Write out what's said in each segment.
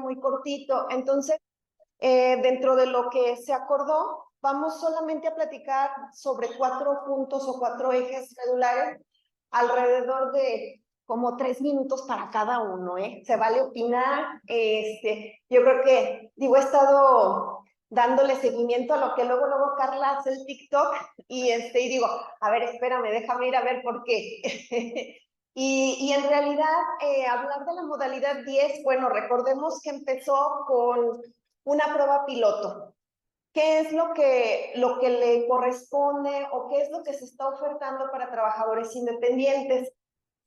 muy cortito. Entonces, dentro de lo que se acordó, vamos solamente a platicar sobre 4 puntos o 4 ejes medulares, alrededor de como 3 minutos para cada uno, ¿eh? Se vale opinar. Yo creo que, digo, he estado dándole seguimiento a lo que luego Carla hace el TikTok y digo, a ver, espérame, déjame ir a ver por qué. Y en realidad, hablar de la modalidad 10, bueno, recordemos que empezó con una prueba piloto. ¿Qué es lo que le corresponde o qué es lo que se está ofertando para trabajadores independientes?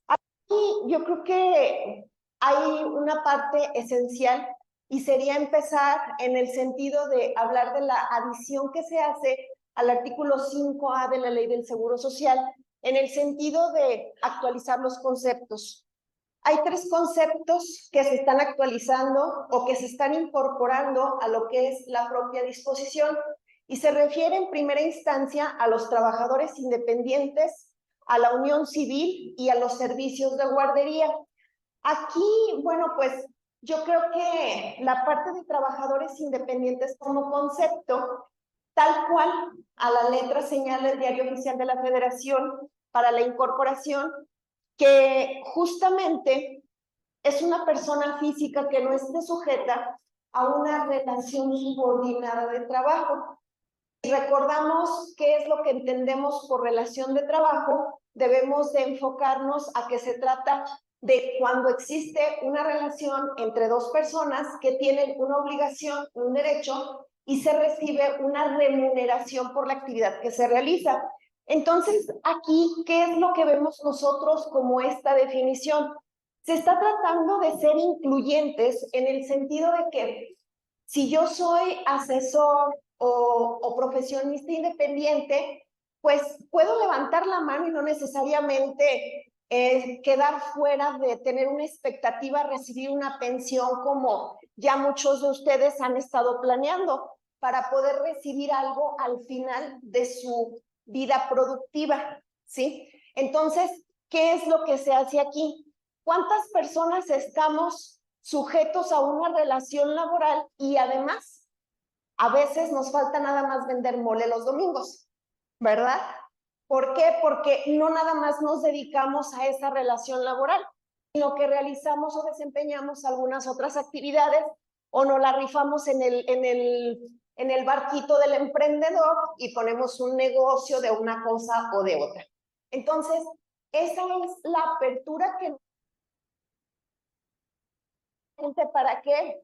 Aquí yo creo que hay una parte esencial y sería empezar en el sentido de hablar de la adición que se hace al artículo 5A de la Ley del Seguro Social, en el sentido de actualizar los conceptos. Hay 3 conceptos que se están actualizando o que se están incorporando a lo que es la propia disposición y se refiere en primera instancia a los trabajadores independientes, a la unión civil y a los servicios de guardería. Aquí, bueno, pues yo creo que la parte de trabajadores independientes como concepto, tal cual a la letra señala el Diario Oficial de la Federación para la incorporación, que justamente es una persona física que no esté sujeta a una relación subordinada de trabajo. Si recordamos qué es lo que entendemos por relación de trabajo, debemos de enfocarnos a que se trata de cuando existe una relación entre 2 personas que tienen una obligación, un derecho, y se recibe una remuneración por la actividad que se realiza. Entonces, aquí, ¿qué es lo que vemos nosotros como esta definición? Se está tratando de ser incluyentes en el sentido de que si yo soy asesor o profesionista independiente, pues puedo levantar la mano y no necesariamente quedar fuera de tener una expectativa a recibir una pensión como ya muchos de ustedes han estado planeando para poder recibir algo al final de su vida productiva, ¿sí? Entonces, ¿qué es lo que se hace aquí? ¿Cuántas personas estamos sujetos a una relación laboral y además a veces nos falta nada más vender mole los domingos, ¿verdad? ¿Por qué? Porque no nada más nos dedicamos a esa relación laboral, sino que realizamos o desempeñamos algunas otras actividades o nos la rifamos en el barquito del emprendedor y ponemos un negocio de una cosa o de otra. Entonces, esa es la apertura que ¿para qué?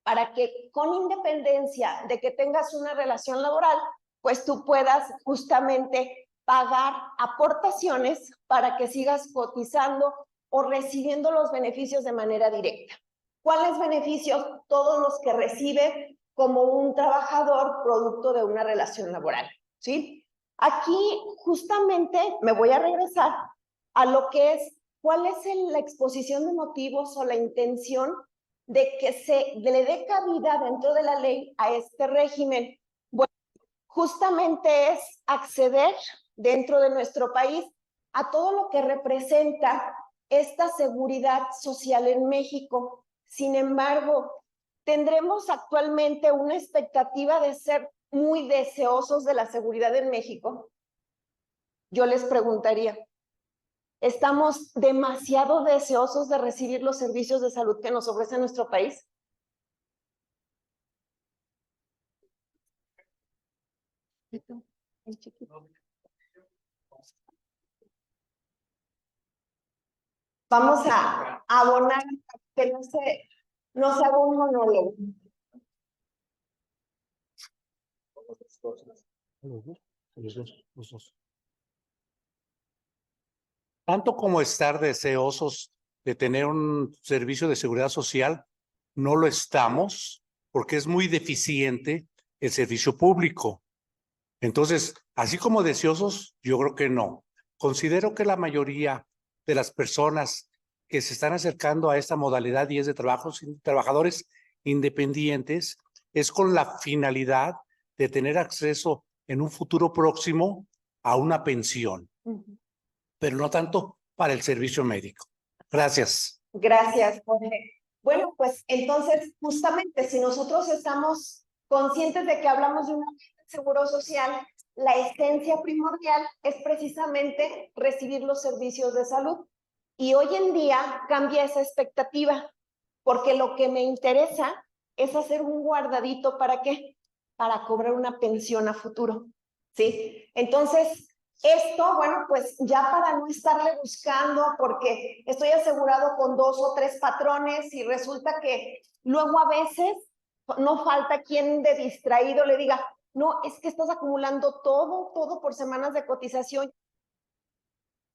Para que con independencia de que tengas una relación laboral, pues tú puedas justamente pagar aportaciones para que sigas cotizando o recibiendo los beneficios de manera directa. ¿Cuáles beneficios? Todos los que recibe como un trabajador producto de una relación laboral, ¿sí? Aquí justamente me voy a regresar a lo que es cuál es la exposición de motivos o la intención de que se le dé cabida dentro de la ley a este régimen. Bueno, justamente es acceder dentro de nuestro país a todo lo que representa esta seguridad social en México. Sin embargo, tendremos actualmente una expectativa de ser muy deseosos de la seguridad en México. Yo les preguntaría, ¿estamos demasiado deseosos de recibir los servicios de salud que nos ofrece nuestro país? Vamos a abonar que no se haga un monólogo. Los dos. Tanto como estar deseosos de tener un servicio de seguridad social, no lo estamos porque es muy deficiente el servicio público. Entonces, así como deseosos, yo creo que no. Considero que la mayoría de las personas que se están acercando a esta modalidad 10 de trabajadores independientes es con la finalidad de tener acceso en un futuro próximo a una pensión, pero no tanto para el servicio médico. Gracias. Gracias, Jorge. Bueno, pues entonces, justamente, si nosotros estamos conscientes de que hablamos de un seguro social, la esencia primordial es precisamente recibir los servicios de salud. Y hoy en día cambia esa expectativa, porque lo que me interesa es hacer un guardadito, ¿para qué? Para cobrar una pensión a futuro, ¿sí? Entonces, esto, bueno, pues ya para no estarle buscando, porque estoy asegurado con 2 o 3 patrones y resulta que luego a veces no falta quien de distraído le diga, no, es que estás acumulando todo por semanas de cotización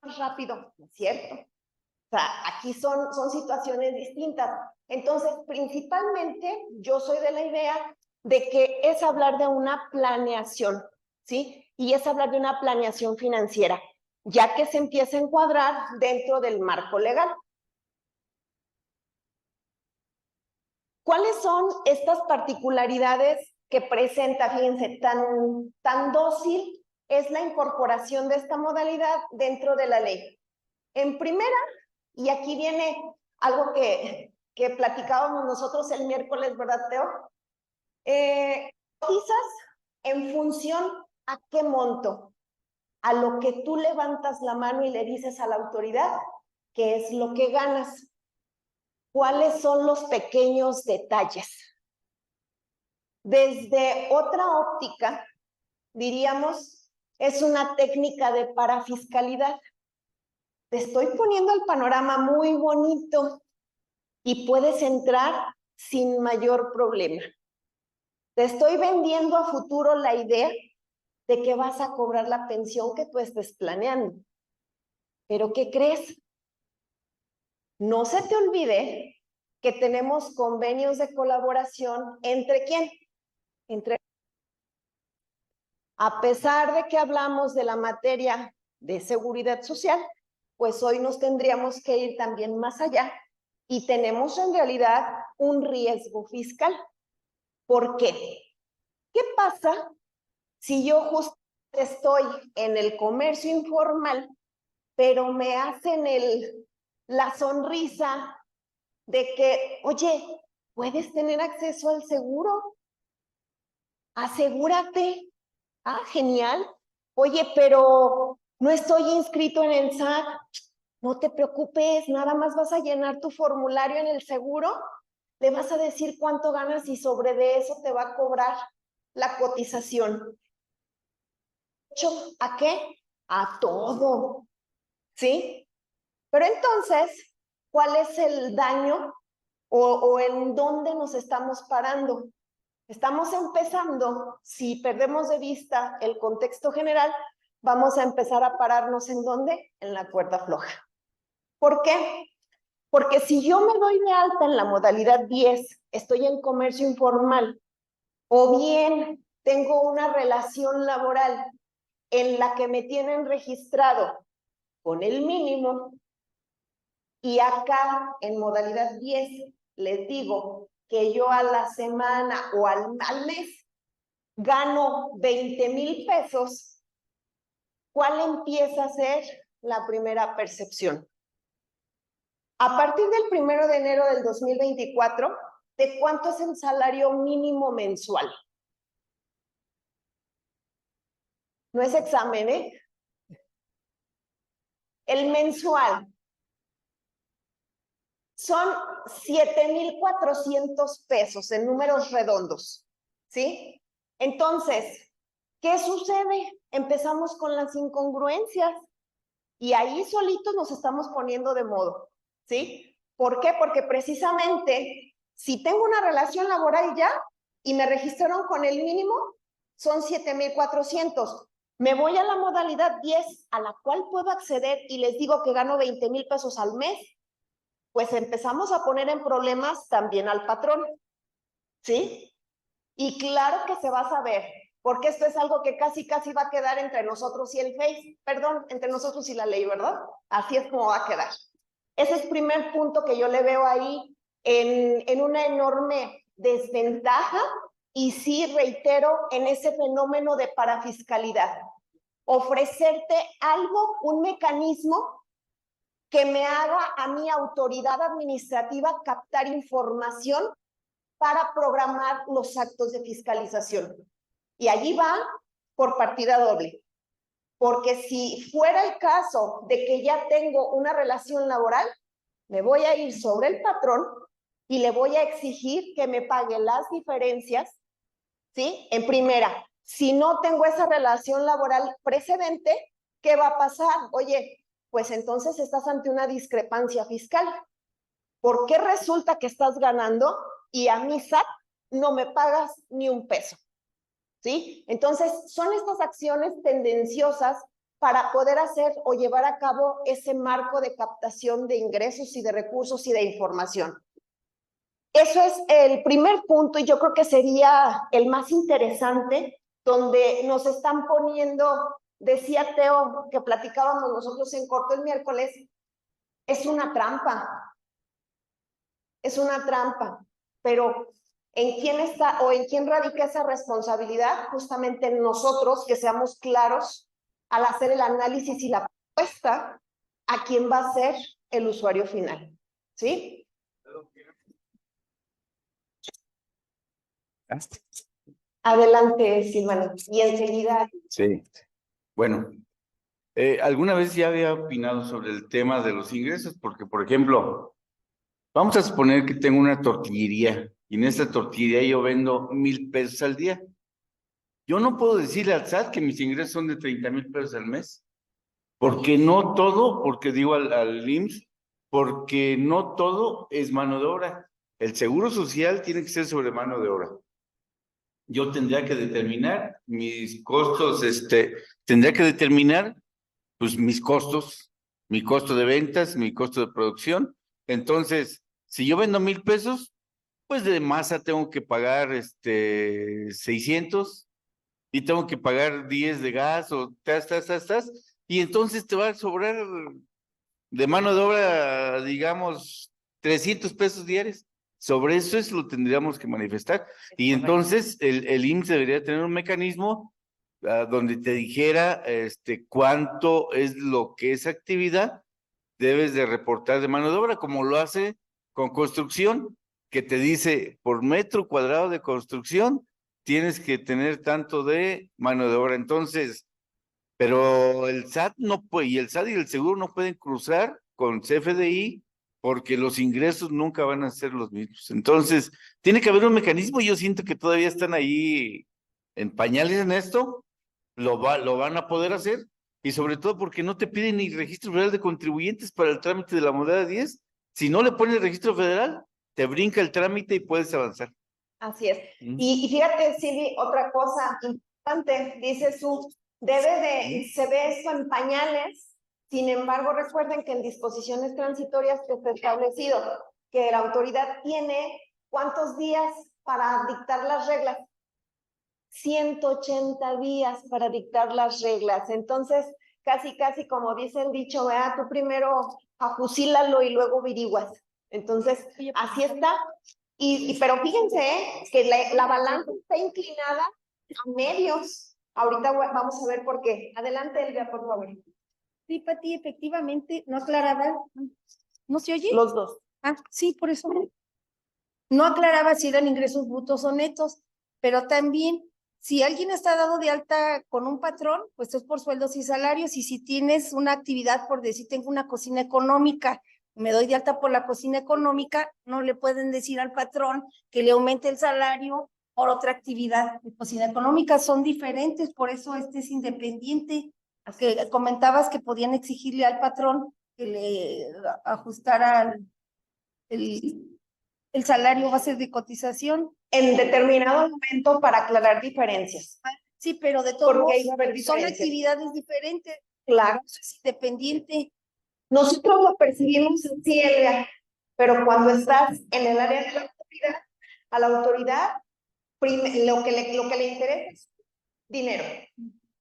más rápido, ¿no es cierto? O sea, aquí son situaciones distintas. Entonces, principalmente, yo soy de la idea de que es hablar de una planeación, ¿sí? Y es hablar de una planeación financiera, ya que se empieza a encuadrar dentro del marco legal. ¿Cuáles son estas particularidades que presenta? Fíjense, tan dócil es la incorporación de esta modalidad dentro de la ley. En primera, y aquí viene algo que platicábamos nosotros el miércoles, ¿verdad, Teo? Cotizas en función a qué monto, a lo que tú levantas la mano y le dices a la autoridad qué es lo que ganas, cuáles son los pequeños detalles. Desde otra óptica, diríamos, es una técnica de parafiscalidad. Te estoy poniendo el panorama muy bonito y puedes entrar sin mayor problema. Te estoy vendiendo a futuro la idea de que vas a cobrar la pensión que tú estés planeando. ¿Pero qué crees? No se te olvide que tenemos convenios de colaboración ¿entre quién? Entre. A pesar de que hablamos de la materia de seguridad social, pues hoy nos tendríamos que ir también más allá y tenemos en realidad un riesgo fiscal. ¿Por qué? ¿Qué pasa si yo justo estoy en el comercio informal, pero me hacen la sonrisa de que, oye, ¿puedes tener acceso al seguro? Asegúrate. Ah, genial. Oye, pero no estoy inscrito en el SAT. No te preocupes, nada más vas a llenar tu formulario en el seguro, le vas a decir cuánto ganas y sobre de eso te va a cobrar la cotización. ¿A qué? A todo, ¿sí? Pero entonces, ¿cuál es el daño o en dónde nos estamos parando? Estamos empezando, si perdemos de vista el contexto general, vamos a empezar a pararnos ¿en dónde? En la cuerda floja. ¿Por qué? Porque si yo me doy de alta en la modalidad 10, estoy en comercio informal, o bien tengo una relación laboral en la que me tienen registrado con el mínimo, y acá en modalidad 10 les digo que yo a la semana o al mes gano 20,000 pesos, ¿cuál empieza a ser la primera percepción? A partir del 1 de enero del 2024, ¿de cuánto es el salario mínimo mensual? No es examen, ¿eh? El mensual son 7,400 pesos en números redondos, ¿sí? Entonces, ¿qué sucede? Empezamos con las incongruencias y ahí solitos nos estamos poniendo de modo, ¿sí? ¿Por qué? Porque precisamente si tengo una relación laboral ya y me registraron con el mínimo, son 7,400. Me voy a la modalidad 10 a la cual puedo acceder y les digo que gano 20,000 pesos al mes, pues empezamos a poner en problemas también al patrón, ¿sí? Y claro que se va a saber, porque esto es algo que casi va a quedar entre nosotros y el Face, perdón, entre nosotros y la ley, ¿verdad? Así es como va a quedar. Ese es el primer punto que yo le veo ahí en una enorme desventaja y sí, reitero, en ese fenómeno de parafiscalidad. Ofrecerte algo, un mecanismo que me haga a mi autoridad administrativa captar información para programar los actos de fiscalización. Y allí va por partida doble. Porque si fuera el caso de que ya tengo una relación laboral, me voy a ir sobre el patrón y le voy a exigir que me pague las diferencias, ¿sí? En primera, si no tengo esa relación laboral precedente, ¿qué va a pasar? Oye, pues entonces estás ante una discrepancia fiscal. ¿Por qué resulta que estás ganando y a mí SAT no me pagas ni un peso? ¿Sí? Entonces, son estas acciones tendenciosas para poder hacer o llevar a cabo ese marco de captación de ingresos y de recursos y de información. Eso es el primer punto y yo creo que sería el más interesante, donde nos están poniendo, decía Teo, que platicábamos nosotros en corto el miércoles, es una trampa, pero ¿en quién está o en quién radica esa responsabilidad? Justamente en nosotros, que seamos claros al hacer el análisis y la propuesta a quién va a ser el usuario final, ¿sí? Adelante, Silvana, y enseguida. Sí, bueno, alguna vez ya había opinado sobre el tema de los ingresos, porque, por ejemplo, vamos a suponer que tengo una tortillería y en esta tortillería yo vendo 1,000 pesos al día. Yo no puedo decirle al SAT que mis ingresos son de 30,000 pesos al mes, porque no todo, porque digo al IMSS, porque no todo es mano de obra. El seguro social tiene que ser sobre mano de obra. Yo tendría que determinar mis costos, tendría que determinar pues mis costos, mi costo de ventas, mi costo de producción. Entonces, si yo vendo 1,000 pesos, pues de masa tengo que pagar 600 y tengo que pagar 10 de gas o y entonces te va a sobrar de mano de obra, digamos, 300 pesos diarios. Sobre eso lo tendríamos que manifestar. Y entonces el IMSS debería tener un mecanismo donde te dijera cuánto es lo que esa actividad debes de reportar de mano de obra, como lo hace con construcción, que te dice por metro cuadrado de construcción tienes que tener tanto de mano de obra. Entonces, pero el SAT no puede, y el SAT y el seguro no pueden cruzar con CFDI porque los ingresos nunca van a ser los mismos. Entonces, tiene que haber un mecanismo y yo siento que todavía están ahí en pañales en esto, lo van a poder hacer, y sobre todo porque no te piden ni registro federal de contribuyentes para el trámite de la modalidad 10. Si no le pones registro federal, te brinca el trámite y puedes avanzar. Así es. Y fíjate, Silvi, otra cosa importante, dice se ve esto en pañales. Sin embargo, recuerden que en disposiciones transitorias que está establecido que la autoridad tiene ¿cuántos días para dictar las reglas? 180 días para dictar las reglas. Entonces, casi como dice el dicho, vea, tú primero afusílalo y luego averiguas. Entonces, así está. Pero fíjense, que la balanza está inclinada a medios. Ahorita vamos a ver por qué. Adelante, Elvia, por favor. Sí, Pati, efectivamente, no aclaraba. ¿No se oye? Los dos. Ah, sí, por eso. No aclaraba si eran ingresos brutos o netos, pero también, si alguien está dado de alta con un patrón, pues es por sueldos y salarios, y si tienes una actividad, por decir, tengo una cocina económica, me doy de alta por la cocina económica, no le pueden decir al patrón que le aumente el salario por otra actividad de cocina económica, son diferentes, por eso es independiente. Que comentabas que podían exigirle al patrón que le ajustara el salario base de cotización. En determinado momento para aclarar diferencias. Sí, pero de todos modos, son diferencias. actividades diferentes. Claro. Es independiente. Nosotros lo percibimos así, Elvia, pero cuando estás en el área de la autoridad, a la autoridad lo que le interesa es dinero.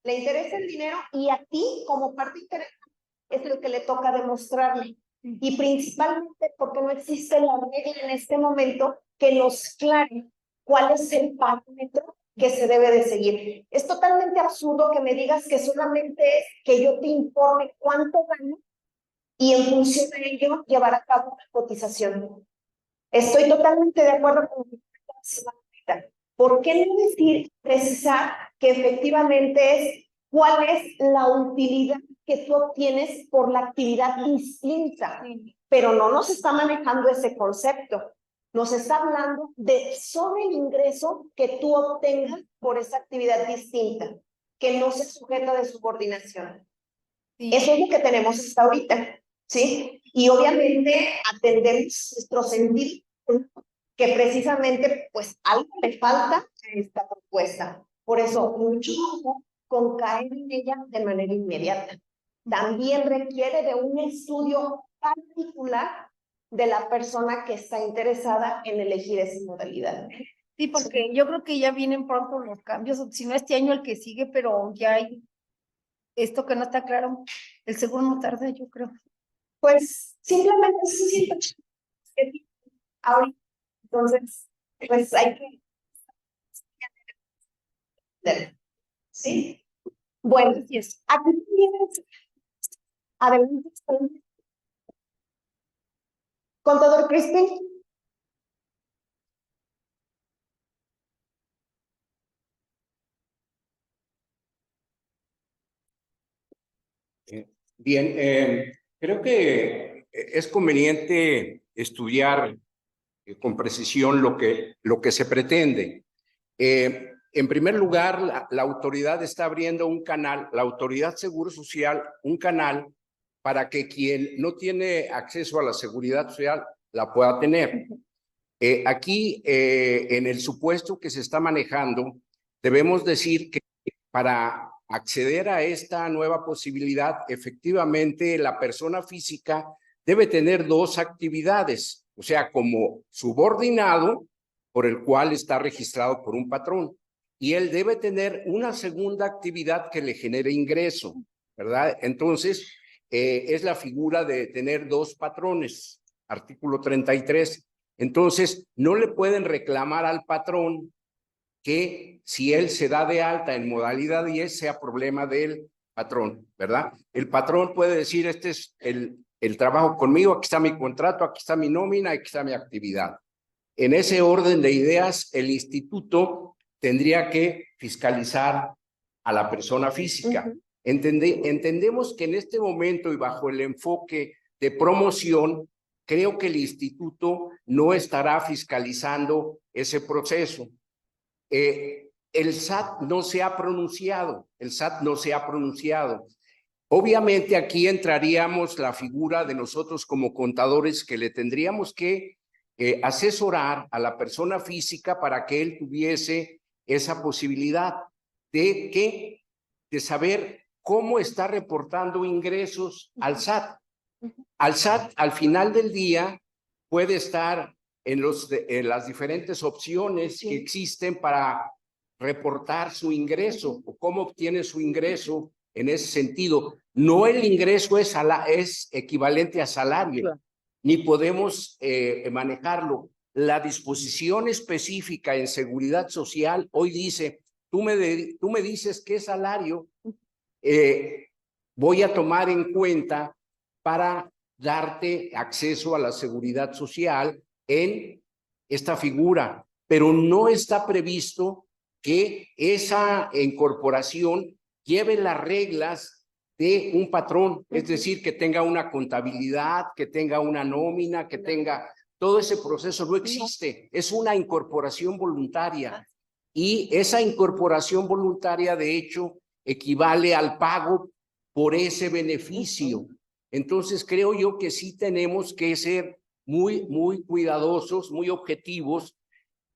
Le interesa el dinero y a ti como parte interesada es lo que le toca demostrarle. Y principalmente porque no existe la regla en este momento que nos aclare cuál es el parámetro que se debe de seguir. Es totalmente absurdo que me digas que solamente es que yo te informe cuánto gano y en función de ello llevar a cabo una cotización. Estoy totalmente de acuerdo con lo que está diciendo ahorita. ¿Por qué no decir, precisar que efectivamente es cuál es la utilidad que tú obtienes por la actividad distinta? Pero no nos está manejando ese concepto. Nos está hablando de sobre el ingreso que tú obtengas por esa actividad distinta, que no se sujeta de subordinación. Sí. Eso es lo que tenemos hasta ahorita, ¿sí? Y obviamente atendemos nuestro sentido, que precisamente pues algo le falta a esta propuesta. Por eso, mucho ojo con caer en ella de manera inmediata. También requiere de un estudio particular de la persona que está interesada en elegir esa modalidad. Sí, porque yo creo que ya vienen pronto los cambios, o si no este año el que sigue, pero ya hay esto que no está claro, el seguro no tarda, yo creo. Pues simplemente es ahorita. Entonces, pues hay que... ¿Sí? Bueno, Así es. aquí tienes... Adelante. Contador Crispin. Bien, creo que es conveniente estudiar con precisión lo que se pretende. En primer lugar, la autoridad está abriendo un canal, la Autoridad Seguro Social, un canal para que quien no tiene acceso a la seguridad social la pueda tener. Aquí, en el supuesto que se está manejando, debemos decir que para acceder a esta nueva posibilidad, efectivamente, la persona física debe tener dos actividades, o sea, como subordinado, por el cual está registrado por un patrón, y él debe tener una segunda actividad que le genere ingreso, ¿verdad? Entonces, es la figura de tener dos patrones, artículo 33. Entonces, no le pueden reclamar al patrón que si él se da de alta en modalidad 10 sea problema del patrón, ¿verdad? El patrón puede decir, este es el trabajo conmigo, aquí está mi contrato, aquí está mi nómina, aquí está mi actividad. En ese orden de ideas, el instituto tendría que fiscalizar a la persona física. Entendemos que en este momento y bajo el enfoque de promoción, creo que el instituto no estará fiscalizando ese proceso. El SAT no se ha pronunciado, Obviamente aquí entraríamos la figura de nosotros como contadores que le tendríamos que asesorar a la persona física para que él tuviese esa posibilidad de saber cómo está reportando ingresos al SAT. Al SAT, al final del día, puede estar en las diferentes opciones que existen para reportar su ingreso o cómo obtiene su ingreso en ese sentido. No el ingreso es equivalente a salario, ni podemos manejarlo. La disposición específica en seguridad social hoy dice, tú me dices qué salario voy a tomar en cuenta para darte acceso a la seguridad social en esta figura, pero no está previsto que esa incorporación lleve las reglas de un patrón, es decir, que tenga una contabilidad, que tenga una nómina, que tenga todo ese proceso, no existe, es una incorporación voluntaria y esa incorporación voluntaria de hecho equivale al pago por ese beneficio. Entonces creo yo que sí tenemos que ser muy cuidadosos, muy objetivos.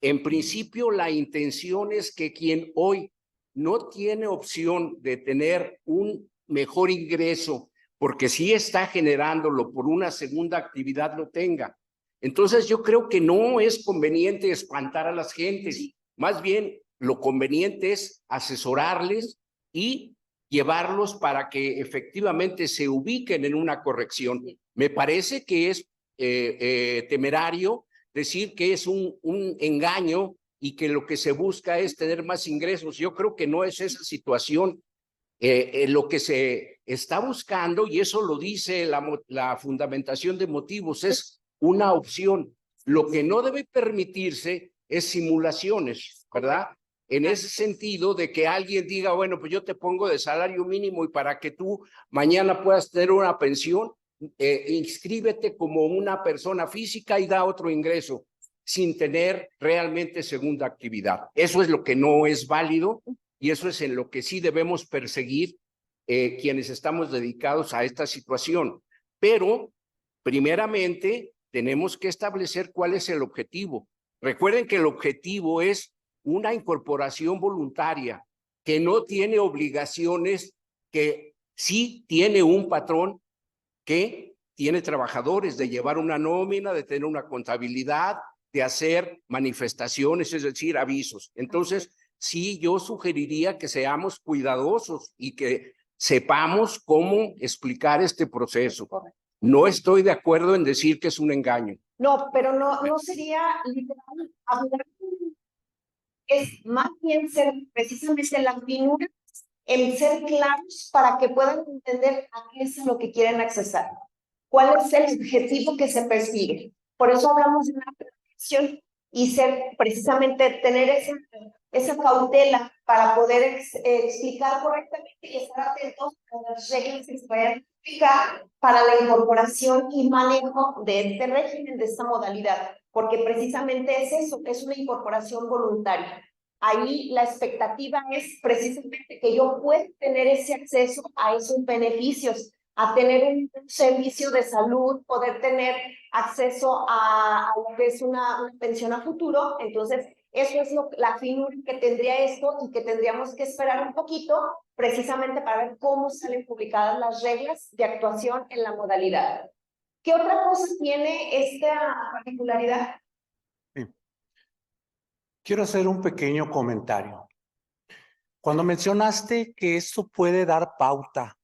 En principio, la intención es que quien hoy no tiene opción de tener un mejor ingreso, porque sí está generándolo por una segunda actividad, lo tenga. Entonces yo creo que no es conveniente espantar a las gentes, más bien lo conveniente es asesorarles y llevarlos para que efectivamente se ubiquen en una corrección. Me parece que es temerario decir que es un engaño y que lo que se busca es tener más ingresos. Yo creo que no es esa situación. Lo que se está buscando, y eso lo dice la fundamentación de motivos, es una opción. Lo que no debe permitirse es simulaciones, ¿verdad? En ese sentido de que alguien diga, bueno, pues yo te pongo de salario mínimo y para que tú mañana puedas tener una pensión, inscríbete como una persona física y da otro ingreso sin tener realmente segunda actividad. Eso es lo que no es válido y eso es en lo que sí debemos perseguir quienes estamos dedicados a esta situación. Pero, primeramente, tenemos que establecer cuál es el objetivo. Recuerden que el objetivo es una incorporación voluntaria que no tiene obligaciones, que sí tiene un patrón que tiene trabajadores, de llevar una nómina, de tener una contabilidad, de hacer manifestaciones, es decir, avisos. Entonces, sí, yo sugeriría que seamos cuidadosos y que sepamos cómo explicar este proceso. No estoy de acuerdo en decir que es un engaño. No, pero no sería literal hablar. Es más bien ser precisamente la finura en ser claros para que puedan entender a qué es lo que quieren accesar. ¿Cuál es el objetivo que se persigue? Por eso hablamos de una protección y ser precisamente tener esa cautela para poder explicar correctamente y estar atentos a las reglas que se vayan a aplicar para la incorporación y manejo de este régimen, de esta modalidad, porque precisamente es eso, es una incorporación voluntaria. Ahí la expectativa es precisamente que yo pueda tener ese acceso a esos beneficios, a tener un servicio de salud, poder tener acceso a lo que es una pensión a futuro. Entonces, eso es la finura que tendría esto y que tendríamos que esperar un poquito precisamente para ver cómo salen publicadas las reglas de actuación en la modalidad. ¿Qué otra cosa tiene esta particularidad? Sí. Quiero hacer un pequeño comentario. Cuando mencionaste que esto puede dar pauta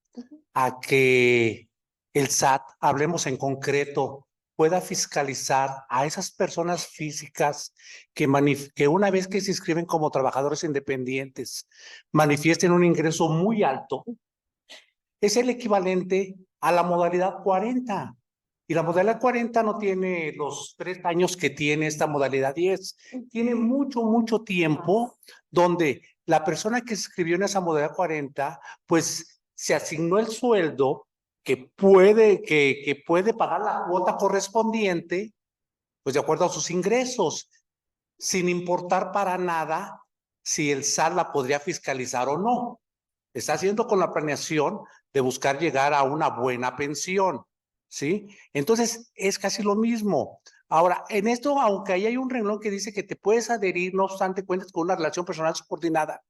a que el SAT, hablemos en concreto, pueda fiscalizar a esas personas físicas que una vez que se inscriben como trabajadores independientes, manifiesten un ingreso muy alto, es el equivalente a la modalidad 40. Y la modalidad 40 no tiene los 3 años que tiene esta modalidad 10. Tiene mucho tiempo donde la persona que se inscribió en esa modalidad 40, pues se asignó el sueldo que puede pagar la cuota correspondiente, pues de acuerdo a sus ingresos, sin importar para nada si el SAT la podría fiscalizar o no. Está haciendo con la planeación de buscar llegar a una buena pensión, ¿sí? Entonces, es casi lo mismo. Ahora, en esto, aunque ahí hay un renglón que dice que te puedes adherir, no obstante cuentas con una relación personal subordinada,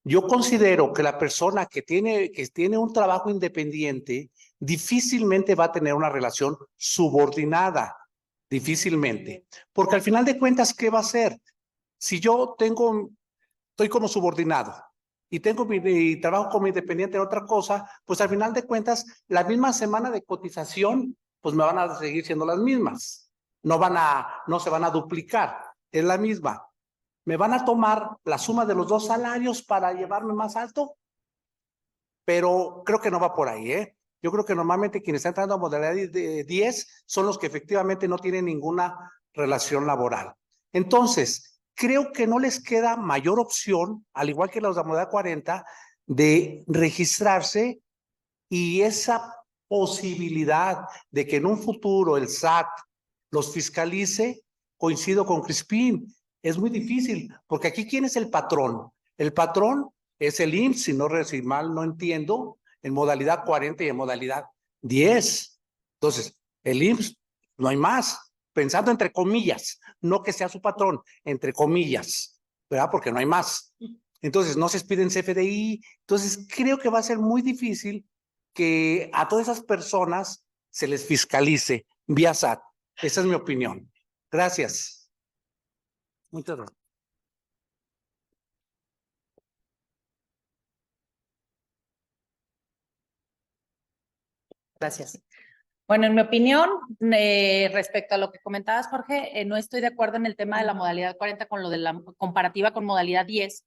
yo considero que la persona que tiene un trabajo independiente difícilmente va a tener una relación subordinada, difícilmente, porque al final de cuentas, ¿qué va a hacer? Si yo estoy como subordinado y trabajo como independiente en otra cosa, pues al final de cuentas, la misma semana de cotización, pues me van a seguir siendo las mismas. No se van a duplicar, es la misma. ¿Me van a tomar la suma de los 2 salarios para llevarme más alto? Pero creo que no va por ahí, ¿eh? Yo creo que normalmente quienes están entrando a modalidad de 10 son los que efectivamente no tienen ninguna relación laboral. Entonces, creo que no les queda mayor opción, al igual que los de modalidad 40, de registrarse, y esa posibilidad de que en un futuro el SAT los fiscalice, coincido con Crispín, es muy difícil, porque aquí ¿quién es el patrón? El patrón es el IMSS, si mal no entiendo, en modalidad 40 y en modalidad 10. Entonces, el IMSS, no hay más, pensando entre comillas, no que sea su patrón, entre comillas, ¿verdad? Porque no hay más. Entonces, no se expiden CFDI. Entonces, creo que va a ser muy difícil que a todas esas personas se les fiscalice vía SAT. Esa es mi opinión. Gracias. Muchas gracias. Gracias. Bueno, en mi opinión, respecto a lo que comentabas, Jorge, no estoy de acuerdo en el tema de la modalidad 40 con lo de la comparativa con modalidad 10,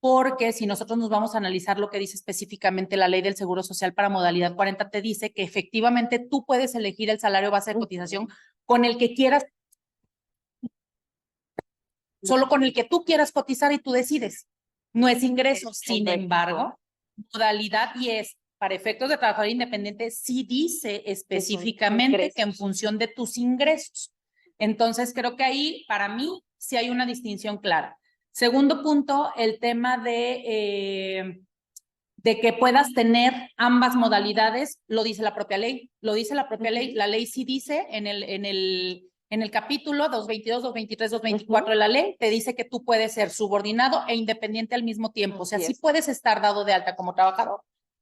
porque si nosotros nos vamos a analizar lo que dice específicamente la ley del Seguro Social para modalidad 40, te dice que efectivamente tú puedes elegir el salario base de cotización con el que quieras, solo con el que tú quieras cotizar y tú decides. No es ingreso. Sin embargo, modalidad 10, para efectos de trabajador independiente, sí dice específicamente que en función de tus ingresos. Entonces, creo que ahí, para mí, sí hay una distinción clara. Segundo punto, el tema de que puedas tener ambas modalidades, lo dice la propia ley. Lo dice la propia ley. La ley sí dice en el capítulo 222, 223, 224 de la ley, te dice que tú puedes ser subordinado e independiente al mismo tiempo. O sea, sí puedes estar dado de alta como trabajador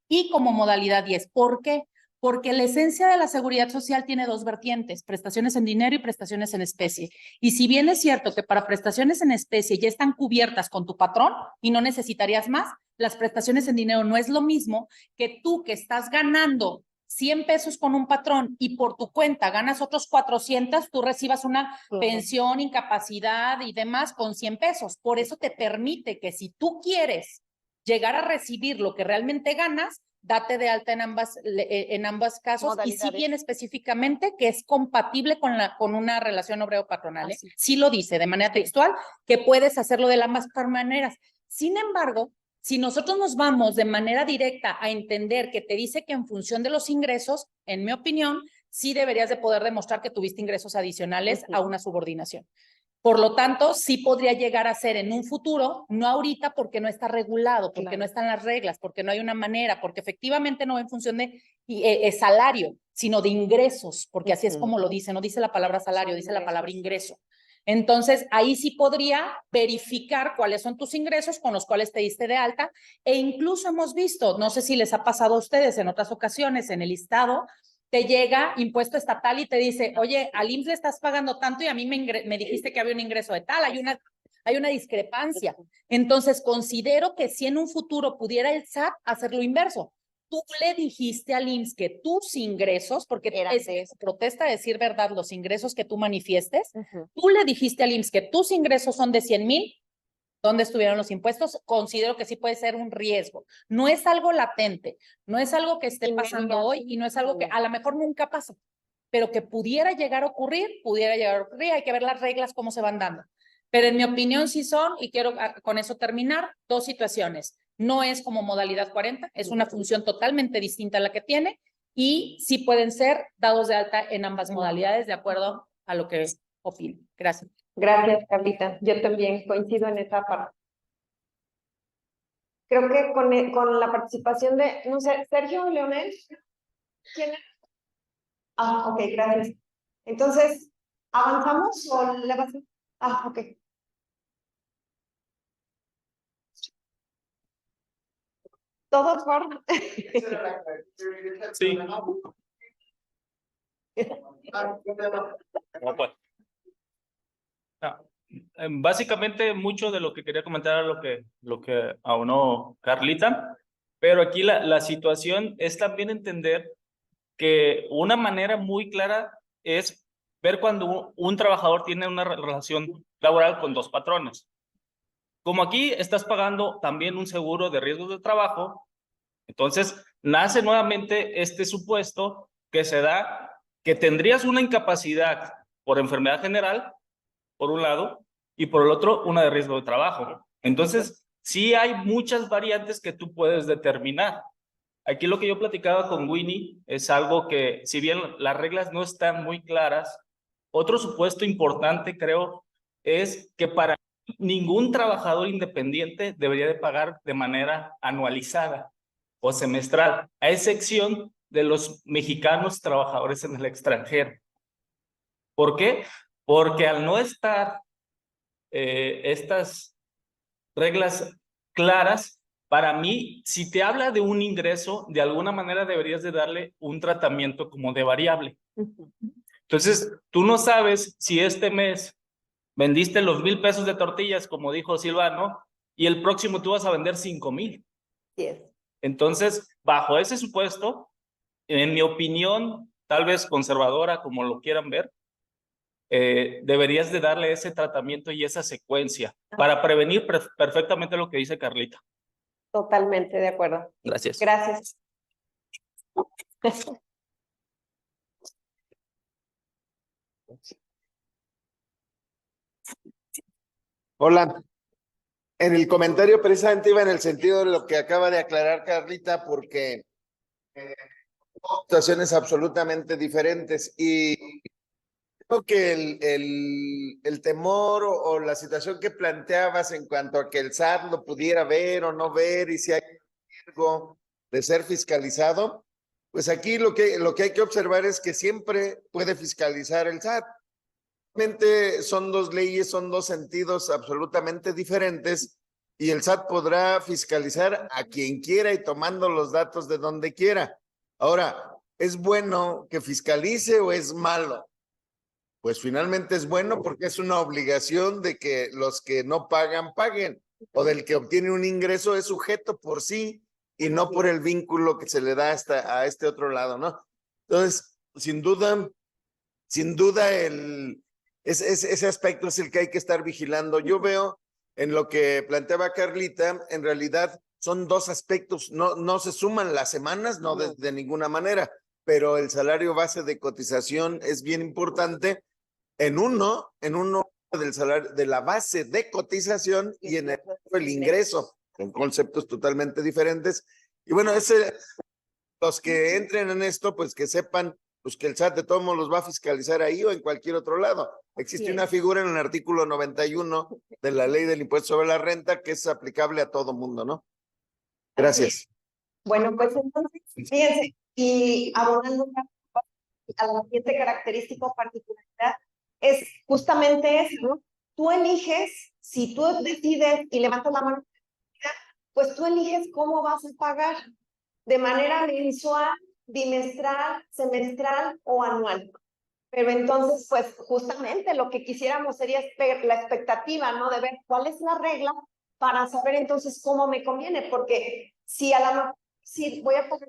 y como modalidad 10. ¿Por qué? Porque la esencia de la seguridad social tiene dos vertientes, prestaciones en dinero y prestaciones en especie. Y si bien es cierto que para prestaciones en especie ya están cubiertas con tu patrón y no necesitarías más, las prestaciones en dinero no es lo mismo que tú que estás ganando 100 pesos con un patrón y por tu cuenta ganas otros 400, tú recibas una pensión, incapacidad y demás con 100 pesos. Por eso te permite que si tú quieres llegar a recibir lo que realmente ganas, date de alta en ambas casos y sí viene específicamente que es compatible con una relación obrero-patronal. Sí lo dice de manera textual que puedes hacerlo de ambas maneras. Sin embargo, si nosotros nos vamos de manera directa a entender que te dice que en función de los ingresos, en mi opinión, sí deberías de poder demostrar que tuviste ingresos adicionales a una subordinación. Por lo tanto, sí podría llegar a ser en un futuro, no ahorita porque no está regulado, porque no están las reglas, porque no hay una manera, porque efectivamente no va en función de salario, sino de ingresos, porque así es como lo dice, no dice la palabra salario, dice la palabra ingreso. Entonces, ahí sí podría verificar cuáles son tus ingresos con los cuales te diste de alta e incluso hemos visto, no sé si les ha pasado a ustedes en otras ocasiones en el listado, te llega impuesto estatal y te dice, oye, al IMSS le estás pagando tanto y a mí me dijiste que había un ingreso de tal, hay una discrepancia. Entonces, considero que si en un futuro pudiera el SAT hacer lo inverso, tú le dijiste al IMSS que tus ingresos, porque es protesta decir verdad, los ingresos que tú manifiestes, tú le dijiste al IMSS que tus ingresos son de 100,000, ¿dónde estuvieron los impuestos? Considero que sí puede ser un riesgo. No es algo latente, no es algo que esté pasando hoy y no es algo que a lo mejor nunca pasa, pero que pudiera llegar a ocurrir, hay que ver las reglas cómo se van dando. Pero en mi opinión sí son, y quiero con eso terminar, dos situaciones. No es como modalidad 40, es una función totalmente distinta a la que tiene y sí pueden ser dados de alta en ambas modalidades de acuerdo a lo que opino. Gracias. Gracias, Carlita. Yo también coincido en esa parte. Creo que con la participación de, no sé, Sergio Leonel, ¿quién es? Ah, ok, gracias. Entonces, ¿avanzamos o le vas a...? Ah, ok. ¿Todos por...? Sí. Básicamente mucho de lo que quería comentar era lo que aunó Carlita, pero aquí la situación es también entender que una manera muy clara es ver cuando un trabajador tiene una relación laboral con dos patrones. Como aquí estás pagando también un seguro de riesgos de trabajo, entonces nace nuevamente este supuesto que se da que tendrías una incapacidad por enfermedad general, por un lado, y por el otro, una de riesgo de trabajo. Entonces, sí hay muchas variantes que tú puedes determinar. Aquí lo que yo platicaba con Winnie es algo que, si bien las reglas no están muy claras, otro supuesto importante, creo, es que para ningún trabajador independiente debería de pagar de manera anualizada o semestral, a excepción de los mexicanos trabajadores en el extranjero. ¿Por qué? Porque al no estar estas reglas claras, para mí, si te habla de un ingreso, de alguna manera deberías de darle un tratamiento como de variable. Entonces, tú no sabes si este mes vendiste los 1,000 pesos de tortillas, como dijo Silvano, y el próximo tú vas a vender 5,000. Entonces, bajo ese supuesto, en mi opinión, tal vez conservadora, como lo quieran ver, deberías de darle ese tratamiento y esa secuencia para prevenir perfectamente lo que dice Carlita. Totalmente de acuerdo. Gracias. Gracias. Hola, en el comentario precisamente iba en el sentido de lo que acaba de aclarar Carlita, porque son situaciones absolutamente diferentes y creo que el temor o la situación que planteabas en cuanto a que el SAT lo pudiera ver o no ver y si hay riesgo de ser fiscalizado, pues aquí lo que hay que observar es que siempre puede fiscalizar el SAT. Realmente son dos leyes, son dos sentidos absolutamente diferentes y el SAT podrá fiscalizar a quien quiera y tomando los datos de donde quiera. Ahora, ¿es bueno que fiscalice o es malo? Pues finalmente es bueno porque es una obligación de que los que no pagan, paguen, o del que obtiene un ingreso es sujeto por sí y no por el vínculo que se le da a este otro lado, ¿no? Entonces, sin duda ese aspecto es el que hay que estar vigilando. Yo veo en lo que planteaba Carlita, en realidad son dos aspectos, no se suman las semanas, no de ninguna manera, pero el salario base de cotización es bien importante en uno del salario, de la base de cotización y en el ingreso, son conceptos totalmente diferentes. Y bueno, los que entren en esto, pues que sepan pues que el SAT de todos modos los va a fiscalizar ahí o en cualquier otro lado. Existe una figura en el artículo 91 de la ley del impuesto sobre la renta que es aplicable a todo mundo, ¿no? Gracias. Bueno, pues entonces, fíjense, y abonando a la siguiente característica o particularidad, es justamente eso, ¿no? Tú eliges, si tú decides y levantas la mano, pues tú eliges cómo vas a pagar, de manera mensual, bimestral, semestral o anual. Pero entonces, pues justamente lo que quisiéramos sería la expectativa, ¿no? De ver cuál es la regla para saber entonces cómo me conviene, porque si a la mejor, si voy a pagar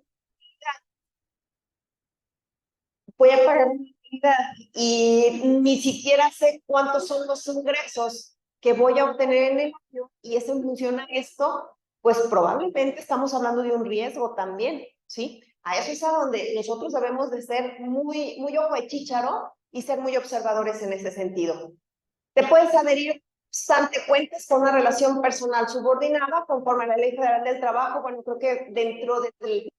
y ni siquiera sé cuántos son los ingresos que voy a obtener en el año y es en función a esto, pues probablemente estamos hablando de un riesgo también, ¿sí? A eso es a donde nosotros debemos de ser muy ojo de chícharo y ser muy observadores en ese sentido. Te puedes adherir ante cuentas con una relación personal subordinada conforme a la Ley Federal del Trabajo. Bueno, creo que dentro del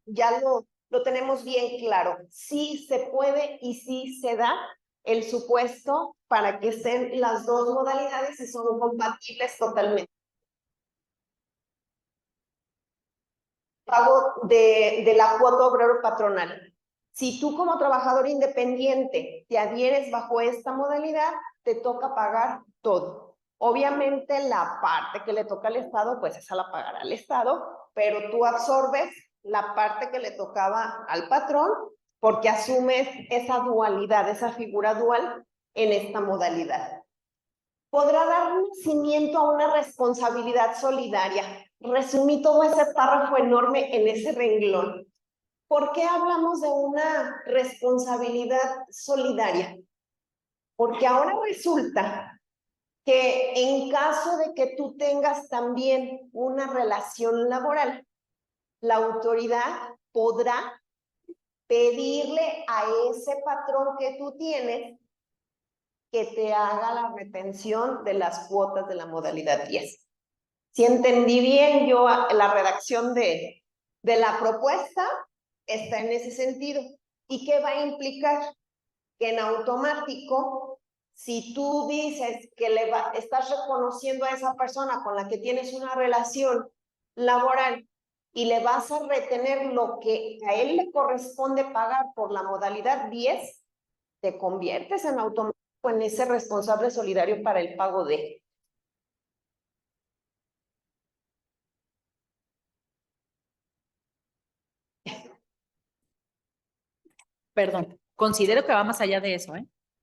ya lo tenemos bien claro. Sí se puede y sí se da el supuesto para que estén las dos modalidades y son compatibles totalmente. Pago de la cuota obrero patronal. Si tú como trabajador independiente te adhieres bajo esta modalidad, te toca pagar todo. Obviamente la parte que le toca al Estado, pues esa la pagará el Estado, pero tú absorbes la parte que le tocaba al patrón porque asumes esa dualidad, esa figura dual en esta modalidad. Podrá dar nacimiento a una responsabilidad solidaria. Resumí todo ese párrafo enorme en ese renglón. ¿Por qué hablamos de una responsabilidad solidaria? Porque ahora resulta que en caso de que tú tengas también una relación laboral, la autoridad podrá pedirle a ese patrón que tú tienes que te haga la retención de las cuotas de la modalidad 10. Si entendí bien yo la redacción de la propuesta, está en ese sentido. ¿Y qué va a implicar? Que en automático, si tú dices que estás reconociendo a esa persona con la que tienes una relación laboral y le vas a retener lo que a él le corresponde pagar por la modalidad 10, te conviertes en automático en ese responsable solidario para el pago de. Perdón, considero que va más allá de eso,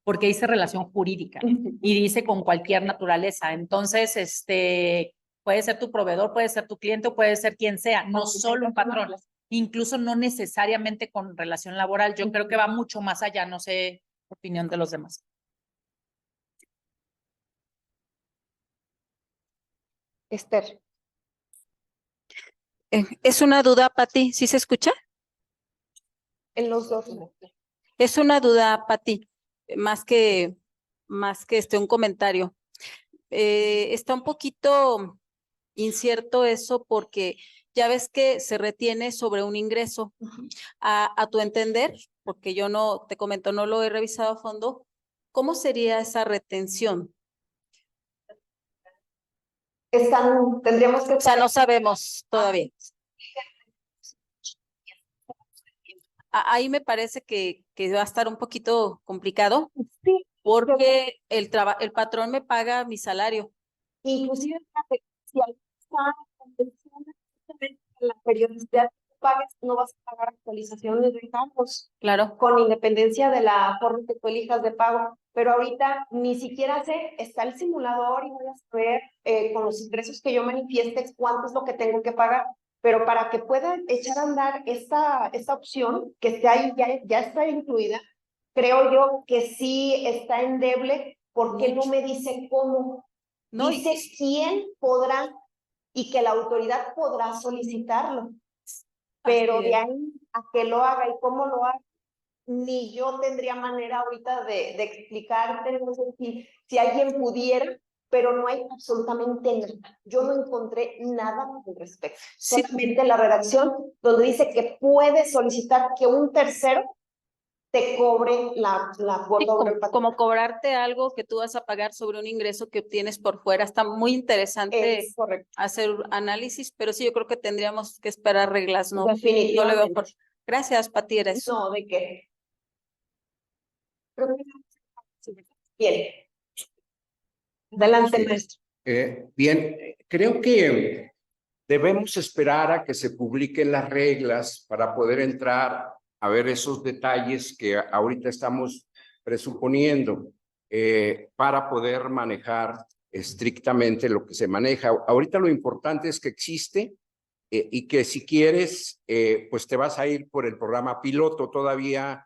porque dice relación jurídica y dice con cualquier naturaleza. Entonces, puede ser tu proveedor, puede ser tu cliente o puede ser quien sea, no solo un patrón, incluso no necesariamente con relación laboral. Yo creo que va mucho más allá, no sé opinión de los demás. Esther. Es una duda, Pati, ¿sí se escucha? En los dos. Es una duda, Pati, más que un comentario. Está un poquito incierto eso porque ya ves que se retiene sobre un ingreso. A tu entender, porque yo no, te comento, no lo he revisado a fondo, ¿cómo sería esa retención? Tendríamos que... O sea, no sabemos todavía. Ahí me parece que va a estar un poquito complicado Sí, porque el patrón me paga mi salario. inclusive si alguien está en la periodicidad que pagues, no vas a pagar actualizaciones de cargos. Claro. Con independencia de la forma que tú elijas de pago. Pero ahorita ni siquiera sé, está el simulador y voy a saber con los ingresos que yo manifieste cuánto es lo que tengo que pagar. Pero para que pueda echar a andar esta opción que esté ahí, ya está incluida, creo yo que sí está endeble porque no me dice cómo. No, dice quién podrá y que la autoridad podrá solicitarlo. Pero de ahí a que lo haga y cómo lo haga, ni yo tendría manera ahorita de explicarte, no sé si alguien pudiera, pero no hay absolutamente nada. Yo no encontré nada al respecto. Sí. Solamente la redacción donde dice que puedes solicitar que un tercero te cobre la cuota. Como cobrarte algo que tú vas a pagar sobre un ingreso que obtienes por fuera. Está muy interesante Es correcto. hacer análisis, pero sí, yo creo que tendríamos que esperar reglas, ¿no? Definitivamente. No le veo por... Gracias, Pati, eres. No, ¿de qué? Bien. Adelante, maestro. Bien, creo que debemos esperar a que se publiquen las reglas para poder entrar a ver esos detalles que ahorita estamos presuponiendo para poder manejar estrictamente lo que se maneja. Ahorita lo importante es que existe y que si quieres, pues te vas a ir por el programa piloto. Todavía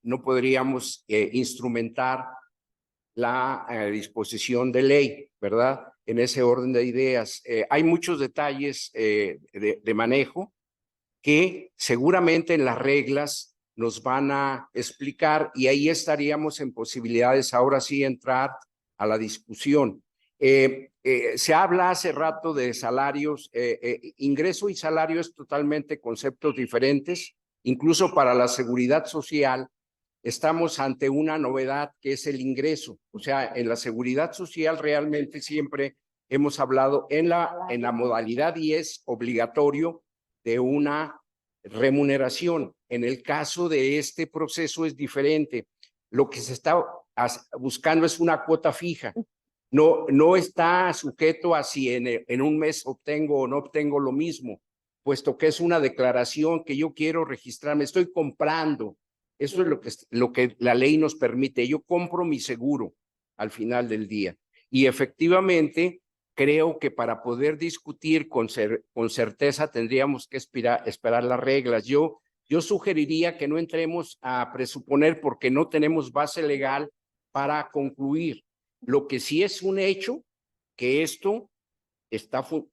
no podríamos instrumentar la disposición de ley, ¿verdad? En ese orden de ideas. Hay muchos detalles de manejo que seguramente en las reglas nos van a explicar y ahí estaríamos en posibilidades ahora sí entrar a la discusión. Se habla hace rato de salarios, ingreso y salario es totalmente conceptos diferentes, incluso para la seguridad social. Estamos ante una novedad que es el ingreso. O sea, en la seguridad social realmente siempre hemos hablado en la modalidad y es obligatorio de una remuneración. En el caso de este proceso es diferente. Lo que se está buscando es una cuota fija. No está sujeto a si en un mes obtengo o no obtengo lo mismo, puesto que es una declaración que yo quiero registrarme. Estoy comprando. Eso es lo que la ley nos permite. Yo compro mi seguro al final del día. Y efectivamente, creo que para poder discutir con certeza tendríamos que esperar las reglas. Yo sugeriría que no entremos a presuponer porque no tenemos base legal para concluir. Lo que sí es un hecho, que esto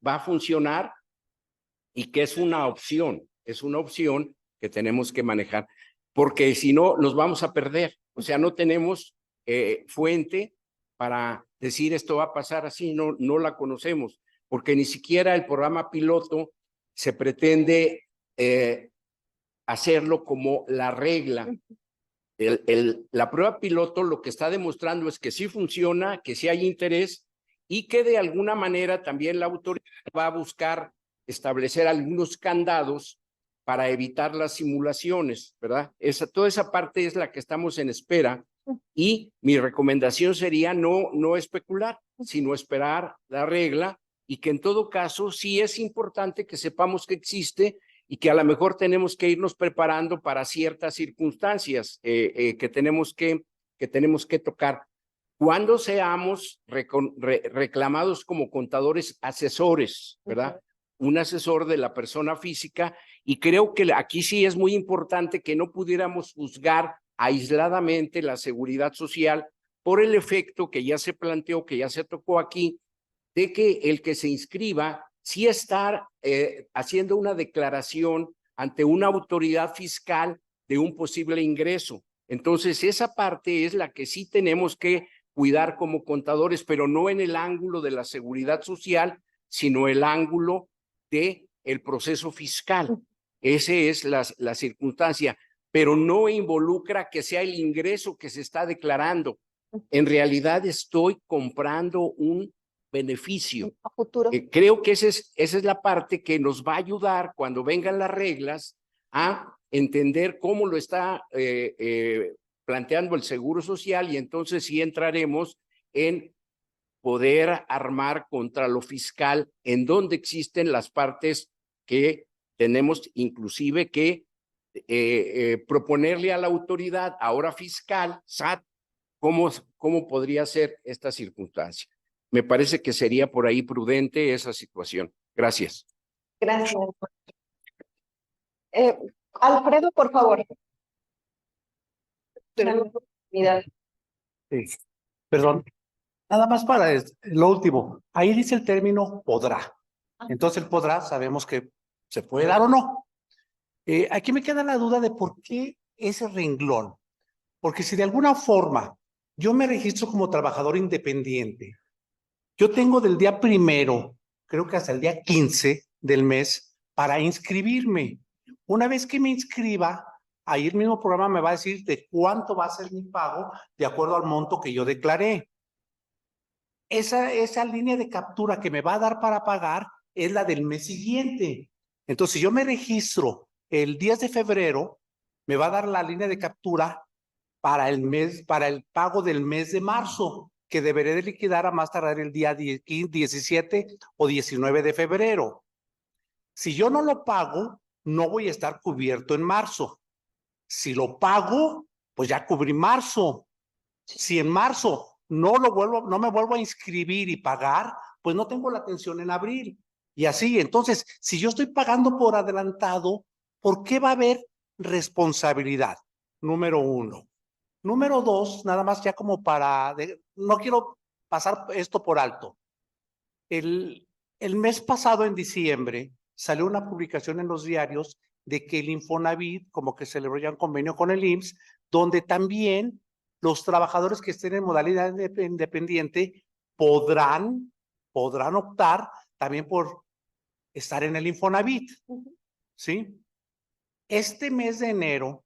va a funcionar y que es una opción que tenemos que manejar. Porque si no, nos vamos a perder. O sea, no tenemos fuente para decir esto va a pasar así, no la conocemos, porque ni siquiera el programa piloto se pretende hacerlo como la regla. La prueba piloto lo que está demostrando es que sí funciona, que sí hay interés y que de alguna manera también la autoridad va a buscar establecer algunos candados para evitar las simulaciones, ¿verdad? Toda esa parte es la que estamos en espera y mi recomendación sería no especular, sino esperar la regla y que en todo caso sí es importante que sepamos que existe y que a lo mejor tenemos que irnos preparando para ciertas circunstancias que tenemos que tocar. Cuando seamos reclamados como contadores asesores, ¿verdad? Un asesor de la persona física y creo que aquí sí es muy importante que no pudiéramos juzgar aisladamente la seguridad social por el efecto que ya se planteó, que ya se tocó aquí, de que el que se inscriba sí está haciendo una declaración ante una autoridad fiscal de un posible ingreso. Entonces, esa parte es la que sí tenemos que cuidar como contadores, pero no en el ángulo de la seguridad social, sino el ángulo de el proceso fiscal. Esa es la circunstancia, pero no involucra que sea el ingreso que se está declarando. En realidad estoy comprando un beneficio. A futuro. Creo que esa es la parte que nos va a ayudar cuando vengan las reglas a entender cómo lo está planteando el Seguro Social, y entonces sí entraremos en poder armar contra lo fiscal, en donde existen las partes que tenemos inclusive que proponerle a la autoridad ahora fiscal, SAT, cómo podría ser esta circunstancia. Me parece que sería por ahí prudente esa situación. Gracias. Gracias. Alfredo, por favor. Dame oportunidad. Sí. Perdón. Nada más para lo último. Ahí dice el término podrá. Entonces el podrá sabemos que se puede dar o no. Aquí me queda la duda de por qué ese renglón. Porque si de alguna forma yo me registro como trabajador independiente, yo tengo del día 1, creo que hasta el día 15 del mes, para inscribirme. Una vez que me inscriba, ahí el mismo programa me va a decir de cuánto va a ser mi pago de acuerdo al monto que yo declaré. Esa línea de captura que me va a dar para pagar es la del mes siguiente. Entonces, si yo me registro el 10 de febrero, me va a dar la línea de captura para el pago del mes de marzo, que deberé de liquidar a más tardar el día 17 o 19 de febrero. Si yo no lo pago, no voy a estar cubierto en marzo. Si lo pago, pues ya cubrí marzo. Si en marzo no me vuelvo a inscribir y pagar, pues no tengo la atención en abril. Y así, entonces, si yo estoy pagando por adelantado, ¿por qué va a haber responsabilidad? Número 1. Número 2, nada más ya como no quiero pasar esto por alto. El mes pasado, en diciembre, salió una publicación en los diarios de que el Infonavit como que celebró ya un convenio con el IMSS, donde también los trabajadores que estén en modalidad independiente podrán optar también por estar en el Infonavit, ¿sí? Este mes de enero,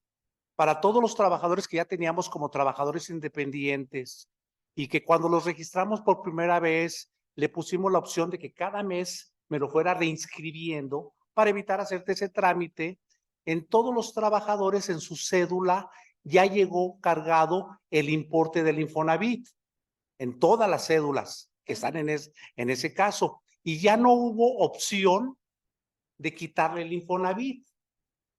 para todos los trabajadores que ya teníamos como trabajadores independientes y que cuando los registramos por primera vez, le pusimos la opción de que cada mes me lo fuera reinscribiendo para evitar hacerte ese trámite, en todos los trabajadores en su cédula ya llegó cargado el importe del Infonavit, en todas las cédulas que están en ese caso, y ya no hubo opción de quitarle el Infonavit.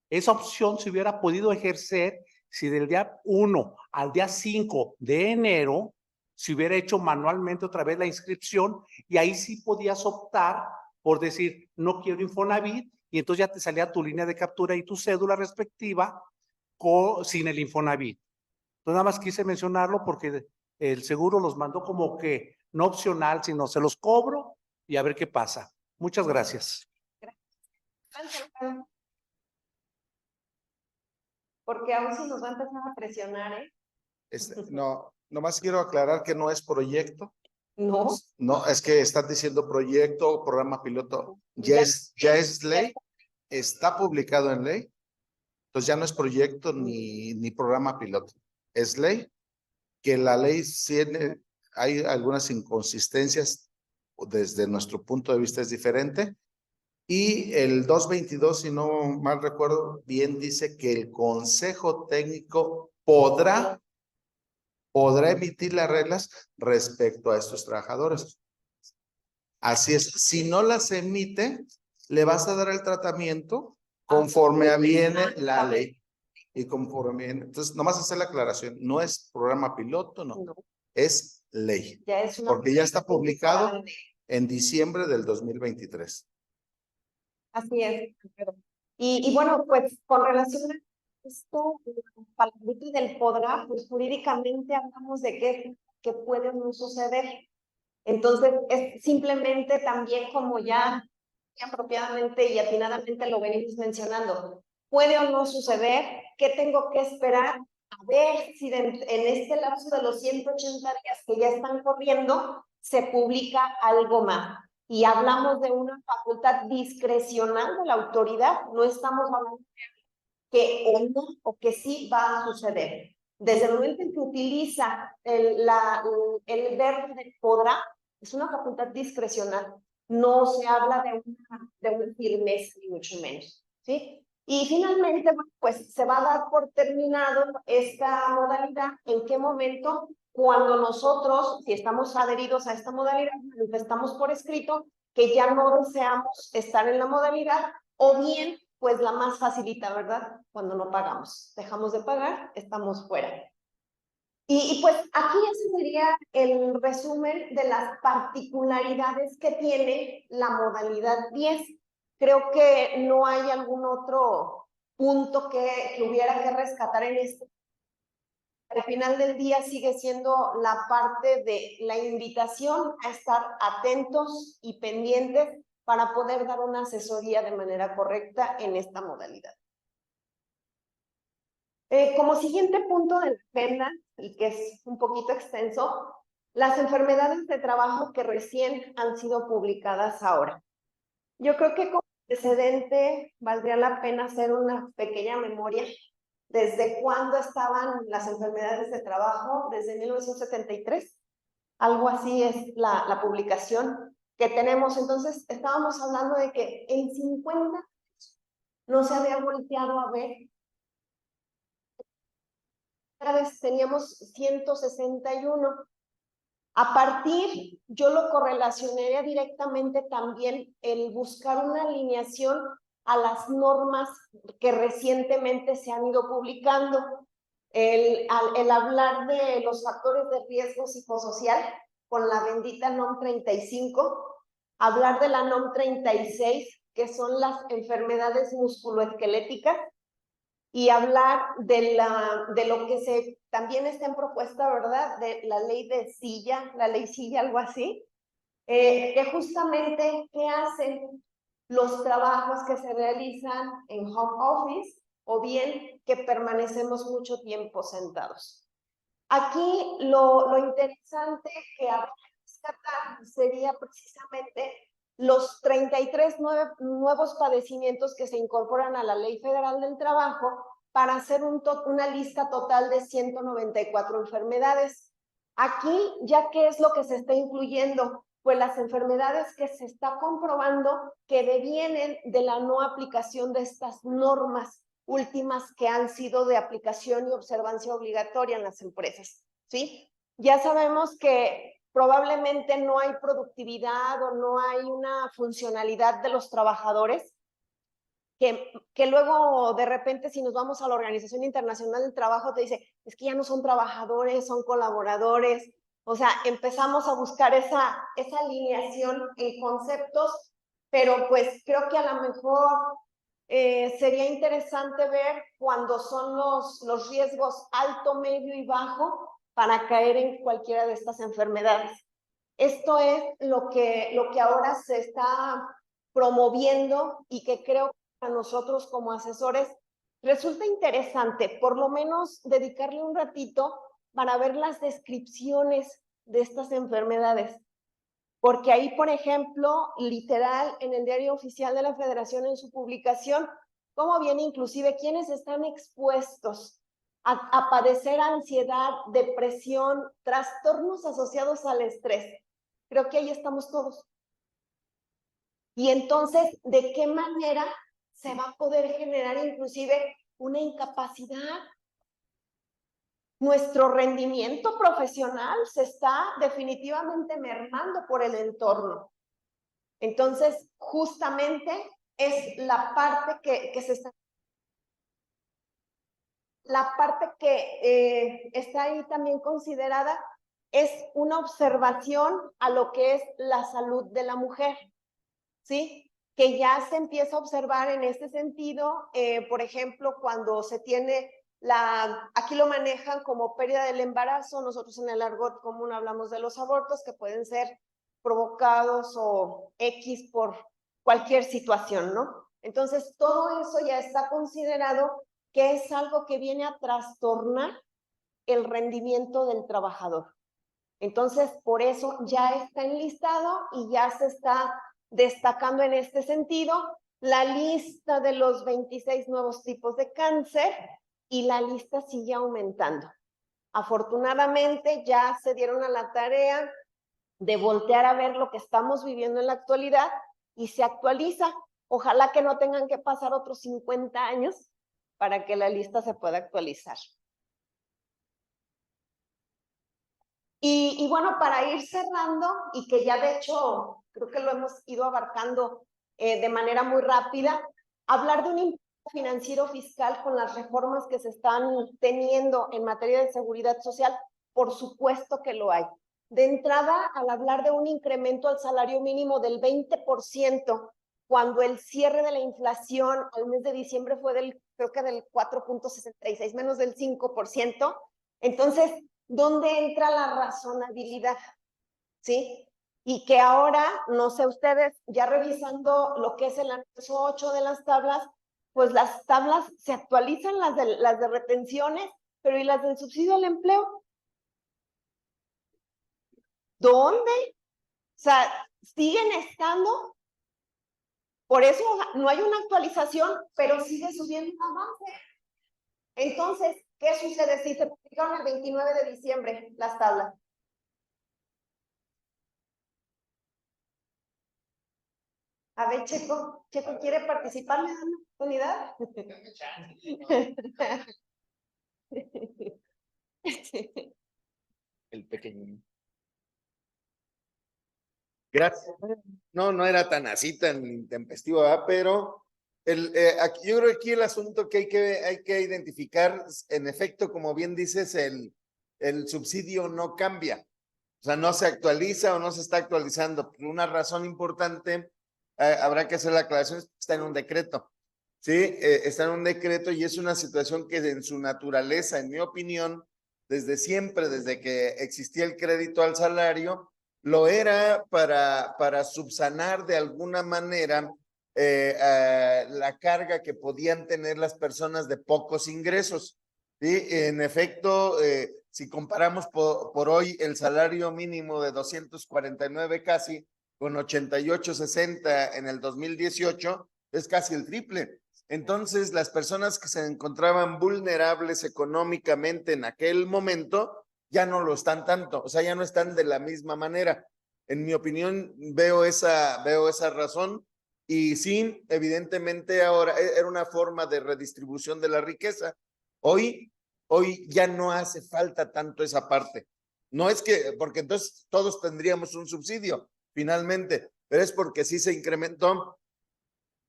Esa opción se hubiera podido ejercer si del día 1 al día 5 de enero se hubiera hecho manualmente otra vez la inscripción, y ahí sí podías optar por decir, no quiero Infonavit, y entonces ya te salía tu línea de captura y tu cédula respectiva sin el Infonavit. Entonces nada más quise mencionarlo porque el seguro los mandó como que no opcional, sino se los cobro y a ver qué pasa. Muchas gracias. Gracias. Porque aún si nos va a empezar a presionar, ¿eh? No, nomás quiero aclarar que no es proyecto. No. No, es que están diciendo proyecto, programa piloto. Ya es ley, está publicado en ley. Entonces ya no es proyecto ni programa piloto. Es ley, que la ley tiene, hay algunas inconsistencias desde nuestro punto de vista es diferente. Y el 222, si no mal recuerdo, bien dice que el Consejo Técnico podrá emitir las reglas respecto a estos trabajadores. Así es, si no las emite, le vas a dar el tratamiento conforme viene la ley. Y conforme viene. Entonces, nomás hacer la aclaración, no es programa piloto, no. Es ley. Ya es porque ya está publicado en diciembre del 2023. Así es. Y bueno, pues con relación esto, palabrita del podrá, pues jurídicamente hablamos de que puede no suceder. Entonces, es simplemente también como ya apropiadamente y atinadamente lo venimos mencionando, puede o no suceder, ¿qué tengo que esperar? A ver si en este lapso de los 180 días que ya están corriendo, se publica algo más. Y hablamos de una facultad discrecional de la autoridad, no estamos hablando que o no, o que sí va a suceder. Desde el momento en que utiliza el verbo de podrá, es una facultad discrecional. No se habla de una firmeza, ni mucho menos, ¿sí? Y finalmente, bueno, pues se va a dar por terminado esta modalidad. ¿En qué momento? Cuando nosotros, si estamos adheridos a esta modalidad, manifestamos por escrito que ya no deseamos estar en la modalidad, o bien, pues la más facilita, ¿verdad? Cuando no pagamos. Dejamos de pagar, estamos fuera. Y pues aquí ese sería el resumen de las particularidades que tiene la modalidad 10. Creo que no hay algún otro punto que hubiera que rescatar en esto. Al final del día sigue siendo la parte de la invitación a estar atentos y pendientes para poder dar una asesoría de manera correcta en esta modalidad. Como siguiente punto de la agenda, y que es un poquito extenso, las enfermedades de trabajo que recién han sido publicadas ahora. Yo creo que como antecedente valdría la pena hacer una pequeña memoria. ¿Desde cuándo estaban las enfermedades de trabajo? Desde 1973. Algo así es la publicación que tenemos. Entonces, estábamos hablando de que en 50 no se había volteado a ver. Cada vez teníamos 161. A partir, yo lo correlacionaría directamente también el buscar una alineación a las normas que recientemente se han ido publicando. El hablar de los factores de riesgo psicosocial con la bendita NOM 35, hablar de la NOM 36, que son las enfermedades musculoesqueléticas, y hablar de lo que también está en propuesta, ¿verdad? De la ley de silla, la ley silla, algo así, que justamente, ¿qué hacen los trabajos que se realizan en home office o bien que permanecemos mucho tiempo sentados? Aquí lo interesante que habría que rescatar sería precisamente los 33 nuevos padecimientos que se incorporan a la Ley Federal del Trabajo para hacer una lista total de 194 enfermedades. Aquí, ¿ya qué es lo que se está incluyendo? Pues las enfermedades que se está comprobando que devienen de la no aplicación de estas normas últimas que han sido de aplicación y observancia obligatoria en las empresas, ¿sí? Ya sabemos que probablemente no hay productividad o no hay una funcionalidad de los trabajadores, que luego de repente si nos vamos a la Organización Internacional del Trabajo te dice, es que ya no son trabajadores, son colaboradores. O sea, empezamos a buscar esa alineación en conceptos, pero pues creo que a lo mejor sería interesante ver cuándo son los riesgos alto, medio y bajo para caer en cualquiera de estas enfermedades. Esto es lo que ahora se está promoviendo y que creo que a nosotros como asesores resulta interesante, por lo menos dedicarle un ratito para ver las descripciones de estas enfermedades. Porque ahí, por ejemplo, literal, en el Diario Oficial de la Federación, en su publicación, cómo viene inclusive quienes están expuestos a padecer ansiedad, depresión, trastornos asociados al estrés. Creo que ahí estamos todos. Y entonces, ¿de qué manera se va a poder generar inclusive una incapacidad? Nuestro rendimiento profesional se está definitivamente mermando por el entorno. Entonces, justamente es la parte que se está... La parte que está ahí también considerada es una observación a lo que es la salud de la mujer, ¿sí? que ya se empieza a observar en este sentido, por ejemplo, cuando se tiene aquí lo manejan como pérdida del embarazo, nosotros en el argot común hablamos de los abortos que pueden ser provocados o X por cualquier situación, ¿no? Entonces, todo eso ya está considerado que es algo que viene a trastornar el rendimiento del trabajador. Entonces, por eso ya está enlistado y ya se está destacando en este sentido la lista de los 26 nuevos tipos de cáncer y la lista sigue aumentando. Afortunadamente ya se dieron a la tarea de voltear a ver lo que estamos viviendo en la actualidad y se actualiza. Ojalá que no tengan que pasar otros 50 años para que la lista se pueda actualizar. Y bueno, para ir cerrando, y que ya de hecho creo que lo hemos ido abarcando de manera muy rápida, hablar de un impacto financiero fiscal con las reformas que se están teniendo en materia de seguridad social, por supuesto que lo hay. De entrada, al hablar de un incremento al salario mínimo del 20%, cuando el cierre de la inflación al mes de diciembre fue creo que del 4.66, menos del 5%, entonces, ¿dónde entra la razonabilidad? ¿Sí? Y que ahora, no sé ustedes, ya revisando lo que es el anexo 8 de las tablas, pues las tablas se actualizan, las de retenciones, pero ¿y las del subsidio al empleo? ¿Dónde? O sea, siguen estando. Por eso no hay una actualización, pero sigue subiendo el avance. Entonces, ¿qué sucede si se publicaron el 29 de diciembre las tablas? A ver, Checo, ¿quiere participar? ¿Le dan la oportunidad? El pequeño. Gracias. No, no era tan así, tan intempestivo, ¿verdad? Pero aquí, yo creo que aquí el asunto que hay que identificar, en efecto, como bien dices, el subsidio no cambia. O sea, no se actualiza o no se está actualizando. Por una razón importante, habrá que hacer la aclaración, está en un decreto. Sí, está en un decreto y es una situación que en su naturaleza, en mi opinión, desde siempre, desde que existía el crédito al salario, lo era para subsanar de alguna manera la carga que podían tener las personas de pocos ingresos. ¿Sí? En efecto, si comparamos por hoy el salario mínimo de 249 casi, con 88.60 en el 2018, es casi el triple. Entonces, las personas que se encontraban vulnerables económicamente en aquel momento ya no lo están tanto, o sea, ya no están de la misma manera. En mi opinión, veo esa razón y sí, evidentemente ahora era una forma de redistribución de la riqueza. Hoy ya no hace falta tanto esa parte. No es que, porque entonces todos tendríamos un subsidio, finalmente, pero es porque sí se incrementó.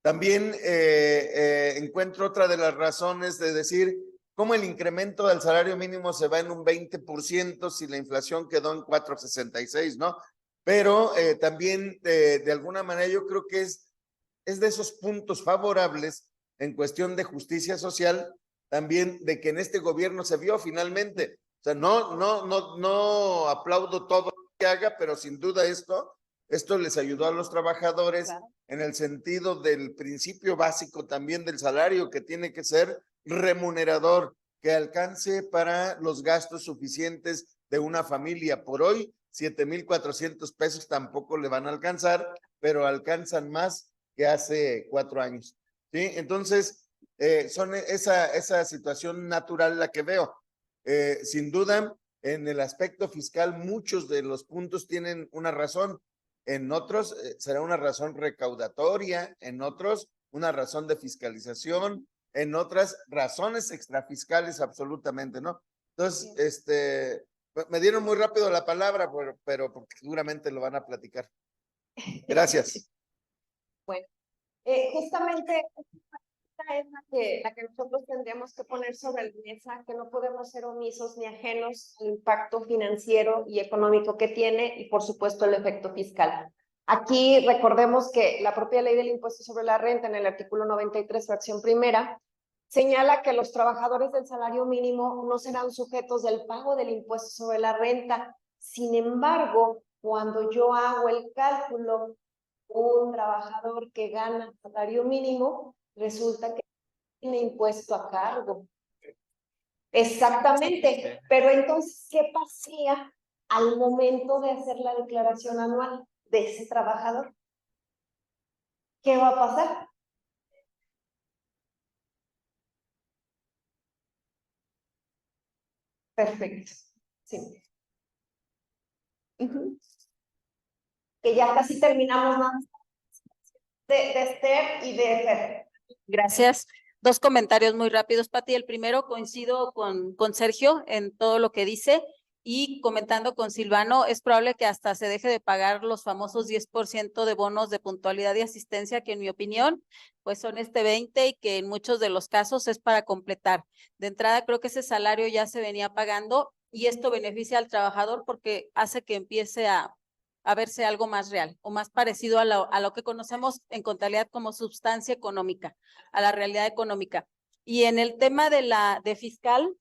También encuentro otra de las razones de decir cómo el incremento del salario mínimo se va en un 20% si la inflación quedó en 4.66, ¿no? Pero también de alguna manera yo creo que es de esos puntos favorables en cuestión de justicia social, también de que en este gobierno se vio finalmente. O sea, no aplaudo todo lo que haga, pero sin duda esto les ayudó a los trabajadores en el sentido del principio básico también del salario, que tiene que ser remunerador, que alcance para los gastos suficientes de una familia. Por hoy, 7,400 pesos tampoco le van a alcanzar, pero alcanzan más que hace 4 años. ¿Sí? Entonces, son esa situación natural la que veo. Sin duda, en el aspecto fiscal, muchos de los puntos tienen una razón. En otros será una razón recaudatoria, en otros una razón de fiscalización, en otras razones extrafiscales absolutamente, ¿no? Entonces, me dieron muy rápido la palabra, pero porque seguramente lo van a platicar. Gracias. Bueno, justamente esta es la que nosotros tendríamos que poner sobre la mesa, que no podemos ser omisos ni ajenos al impacto financiero y económico que tiene y por supuesto el efecto fiscal. Aquí recordemos que la propia ley del impuesto sobre la renta, en el artículo 93, fracción primera, señala que los trabajadores del salario mínimo no serán sujetos del pago del impuesto sobre la renta. Sin embargo, cuando yo hago el cálculo, un trabajador que gana salario mínimo, resulta que tiene impuesto a cargo. Exactamente, pero entonces, ¿qué pasía al momento de hacer la declaración anual de ese trabajador? ¿Qué va a pasar? Perfecto, sí. Que ya casi terminamos más de Esther y de Fer. Gracias. Dos comentarios muy rápidos, Pati. El primero, coincido con Sergio en todo lo que dice, y comentando con Silvano, es probable que hasta se deje de pagar los famosos 10% de bonos de puntualidad y asistencia, que en mi opinión, pues son 20, y que en muchos de los casos es para completar. De entrada, creo que ese salario ya se venía pagando, y esto beneficia al trabajador porque hace que empiece a verse algo más real o más parecido a lo que conocemos en contabilidad como sustancia económica, a la realidad económica. Y en el tema de fiscal,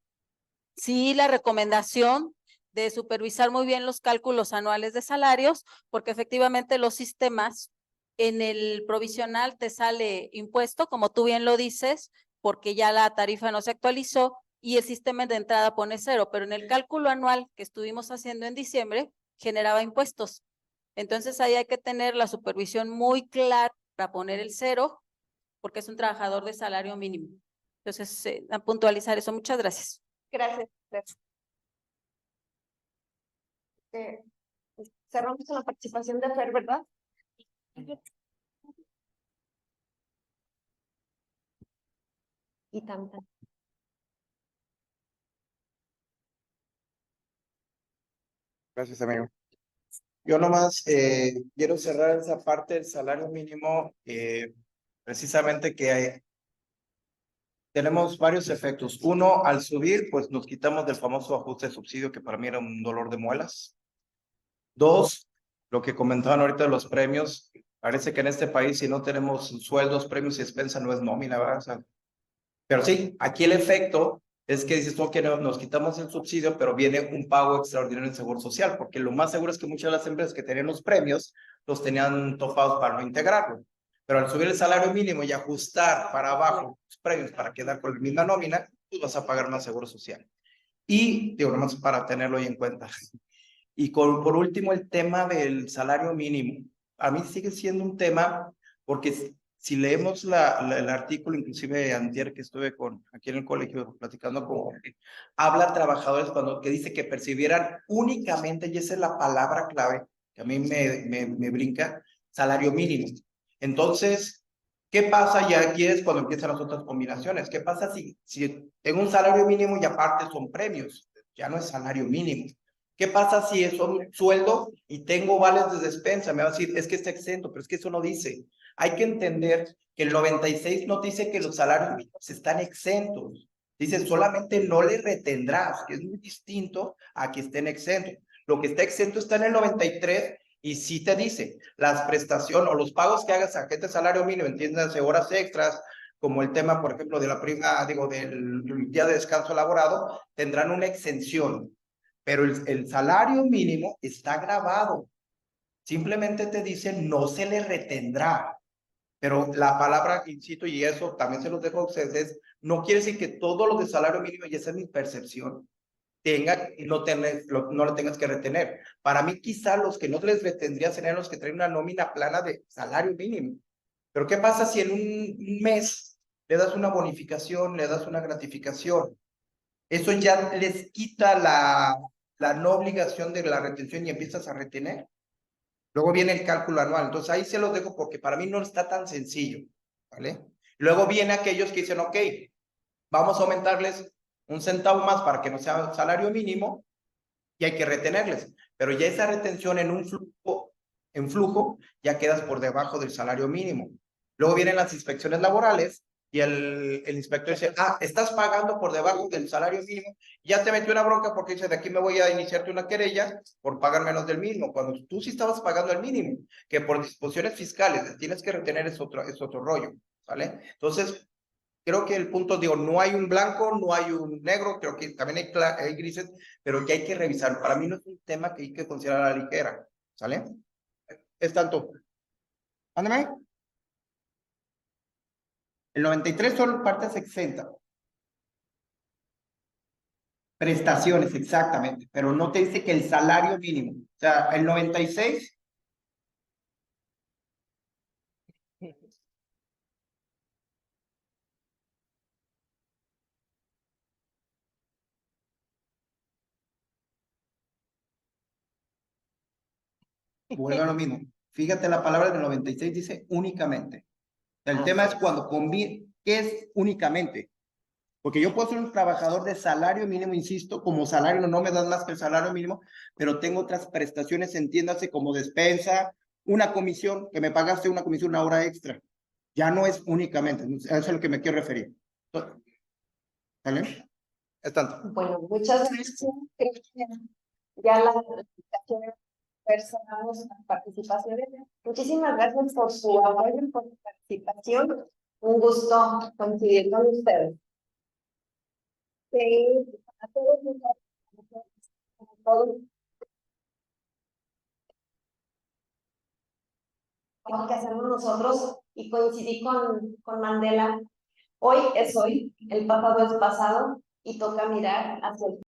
sí, la recomendación de supervisar muy bien los cálculos anuales de salarios, porque efectivamente los sistemas en el provisional te sale impuesto, como tú bien lo dices, porque ya la tarifa no se actualizó y el sistema de entrada pone 0, pero en el cálculo anual que estuvimos haciendo en diciembre generaba impuestos. Entonces ahí hay que tener la supervisión muy clara para poner el 0, porque es un trabajador de salario mínimo. Entonces, a puntualizar eso. Muchas gracias. Gracias. Cerramos con la participación de Fer, ¿verdad? Y tanta. Gracias, amigo. Yo nomás quiero cerrar esa parte del salario mínimo, precisamente que tenemos varios efectos. Uno, al subir, pues nos quitamos del famoso ajuste de subsidio, que para mí era un dolor de muelas. Dos, lo que comentaban ahorita de los premios, parece que en este país si no tenemos sueldos, premios y despensa no es nómina, ¿verdad? O sea, pero sí, aquí el efecto es que dices tú que nos quitamos el subsidio, pero viene un pago extraordinario en Seguro Social, porque lo más seguro es que muchas de las empresas que tenían los premios los tenían topados para no integrarlo. Pero al subir el salario mínimo y ajustar para abajo los premios para quedar con la misma nómina, pues vas a pagar más Seguro Social. Y, digo, nomás para tenerlo ahí en cuenta. Y por último, el tema del salario mínimo. A mí sigue siendo un tema, porque si leemos el artículo, inclusive antier que estuve aquí en el colegio platicando con Jorge, habla trabajadores que dice que percibieran únicamente, y esa es la palabra clave, que a mí me brinca, salario mínimo. Entonces, ¿qué pasa? Ya aquí es cuando empiezan las otras combinaciones. ¿Qué pasa si tengo un salario mínimo y aparte son premios? Ya no es salario mínimo. ¿Qué pasa si es un sueldo y tengo vales de despensa? Me va a decir, es que está exento, pero es que eso no dice. Hay que entender que el 96 no dice que los salarios mínimos están exentos. Dice, solamente no le retendrás, que es muy distinto a que estén exentos. Lo que está exento está en el 93 y sí te dice, las prestaciones o los pagos que hagas a gente de salario mínimo, entiéndase horas extras, como el tema, por ejemplo, de del día de descanso elaborado, tendrán una exención. Pero el salario mínimo está grabado. Simplemente te dice no se le retendrá. Pero la palabra, insisto, y eso también se los dejo a ustedes, no quiere decir que todo lo de salario mínimo, y esa es mi percepción, no lo tengas que retener. Para mí, quizá los que no les retendría serían los que traen una nómina plana de salario mínimo. Pero ¿qué pasa si en un mes le das una bonificación, le das una gratificación? Eso ya les quita la no obligación de la retención y empiezas a retener. Luego viene el cálculo anual. Entonces ahí se los dejo porque para mí no está tan sencillo, ¿vale? Luego viene aquellos que dicen, ok, vamos a aumentarles un centavo más para que no sea salario mínimo y hay que retenerles. Pero ya esa retención en flujo ya quedas por debajo del salario mínimo. Luego vienen las inspecciones laborales y el inspector dice, ah, estás pagando por debajo del salario mínimo, ya te metió una bronca porque dice, de aquí me voy a iniciarte una querella por pagar menos del mínimo, cuando tú sí estabas pagando el mínimo, que por disposiciones fiscales tienes que retener es otro rollo, ¿vale? Entonces, creo que el punto, digo, no hay un blanco, no hay un negro, creo que también hay grises, pero que hay que revisar. Para mí no es un tema que hay que considerar a la ligera, ¿sale? Es tanto. Ándame. El 93 son partes exentas. Prestaciones, exactamente, pero no te dice que el salario mínimo. O sea, el 96. Vuelve a lo mismo. Fíjate la palabra del 96 dice únicamente. El tema es cuando conviene, ¿qué es únicamente? Porque yo puedo ser un trabajador de salario mínimo, insisto, como salario no me dan más que el salario mínimo, pero tengo otras prestaciones, entiéndase, como despensa, una comisión, que me pagaste una comisión una hora extra. Ya no es únicamente, eso es a lo que me quiero referir. ¿Vale? Es tanto. Bueno, muchas gracias. Creo que ya la personamos las participaciones. Muchísimas gracias por su apoyo y por su participación. Un gusto coincidir con ustedes. A todos, a todos. Lo que hacemos nosotros y coincidí con Mandela. Hoy es hoy, el pasado es pasado y toca mirar hacia el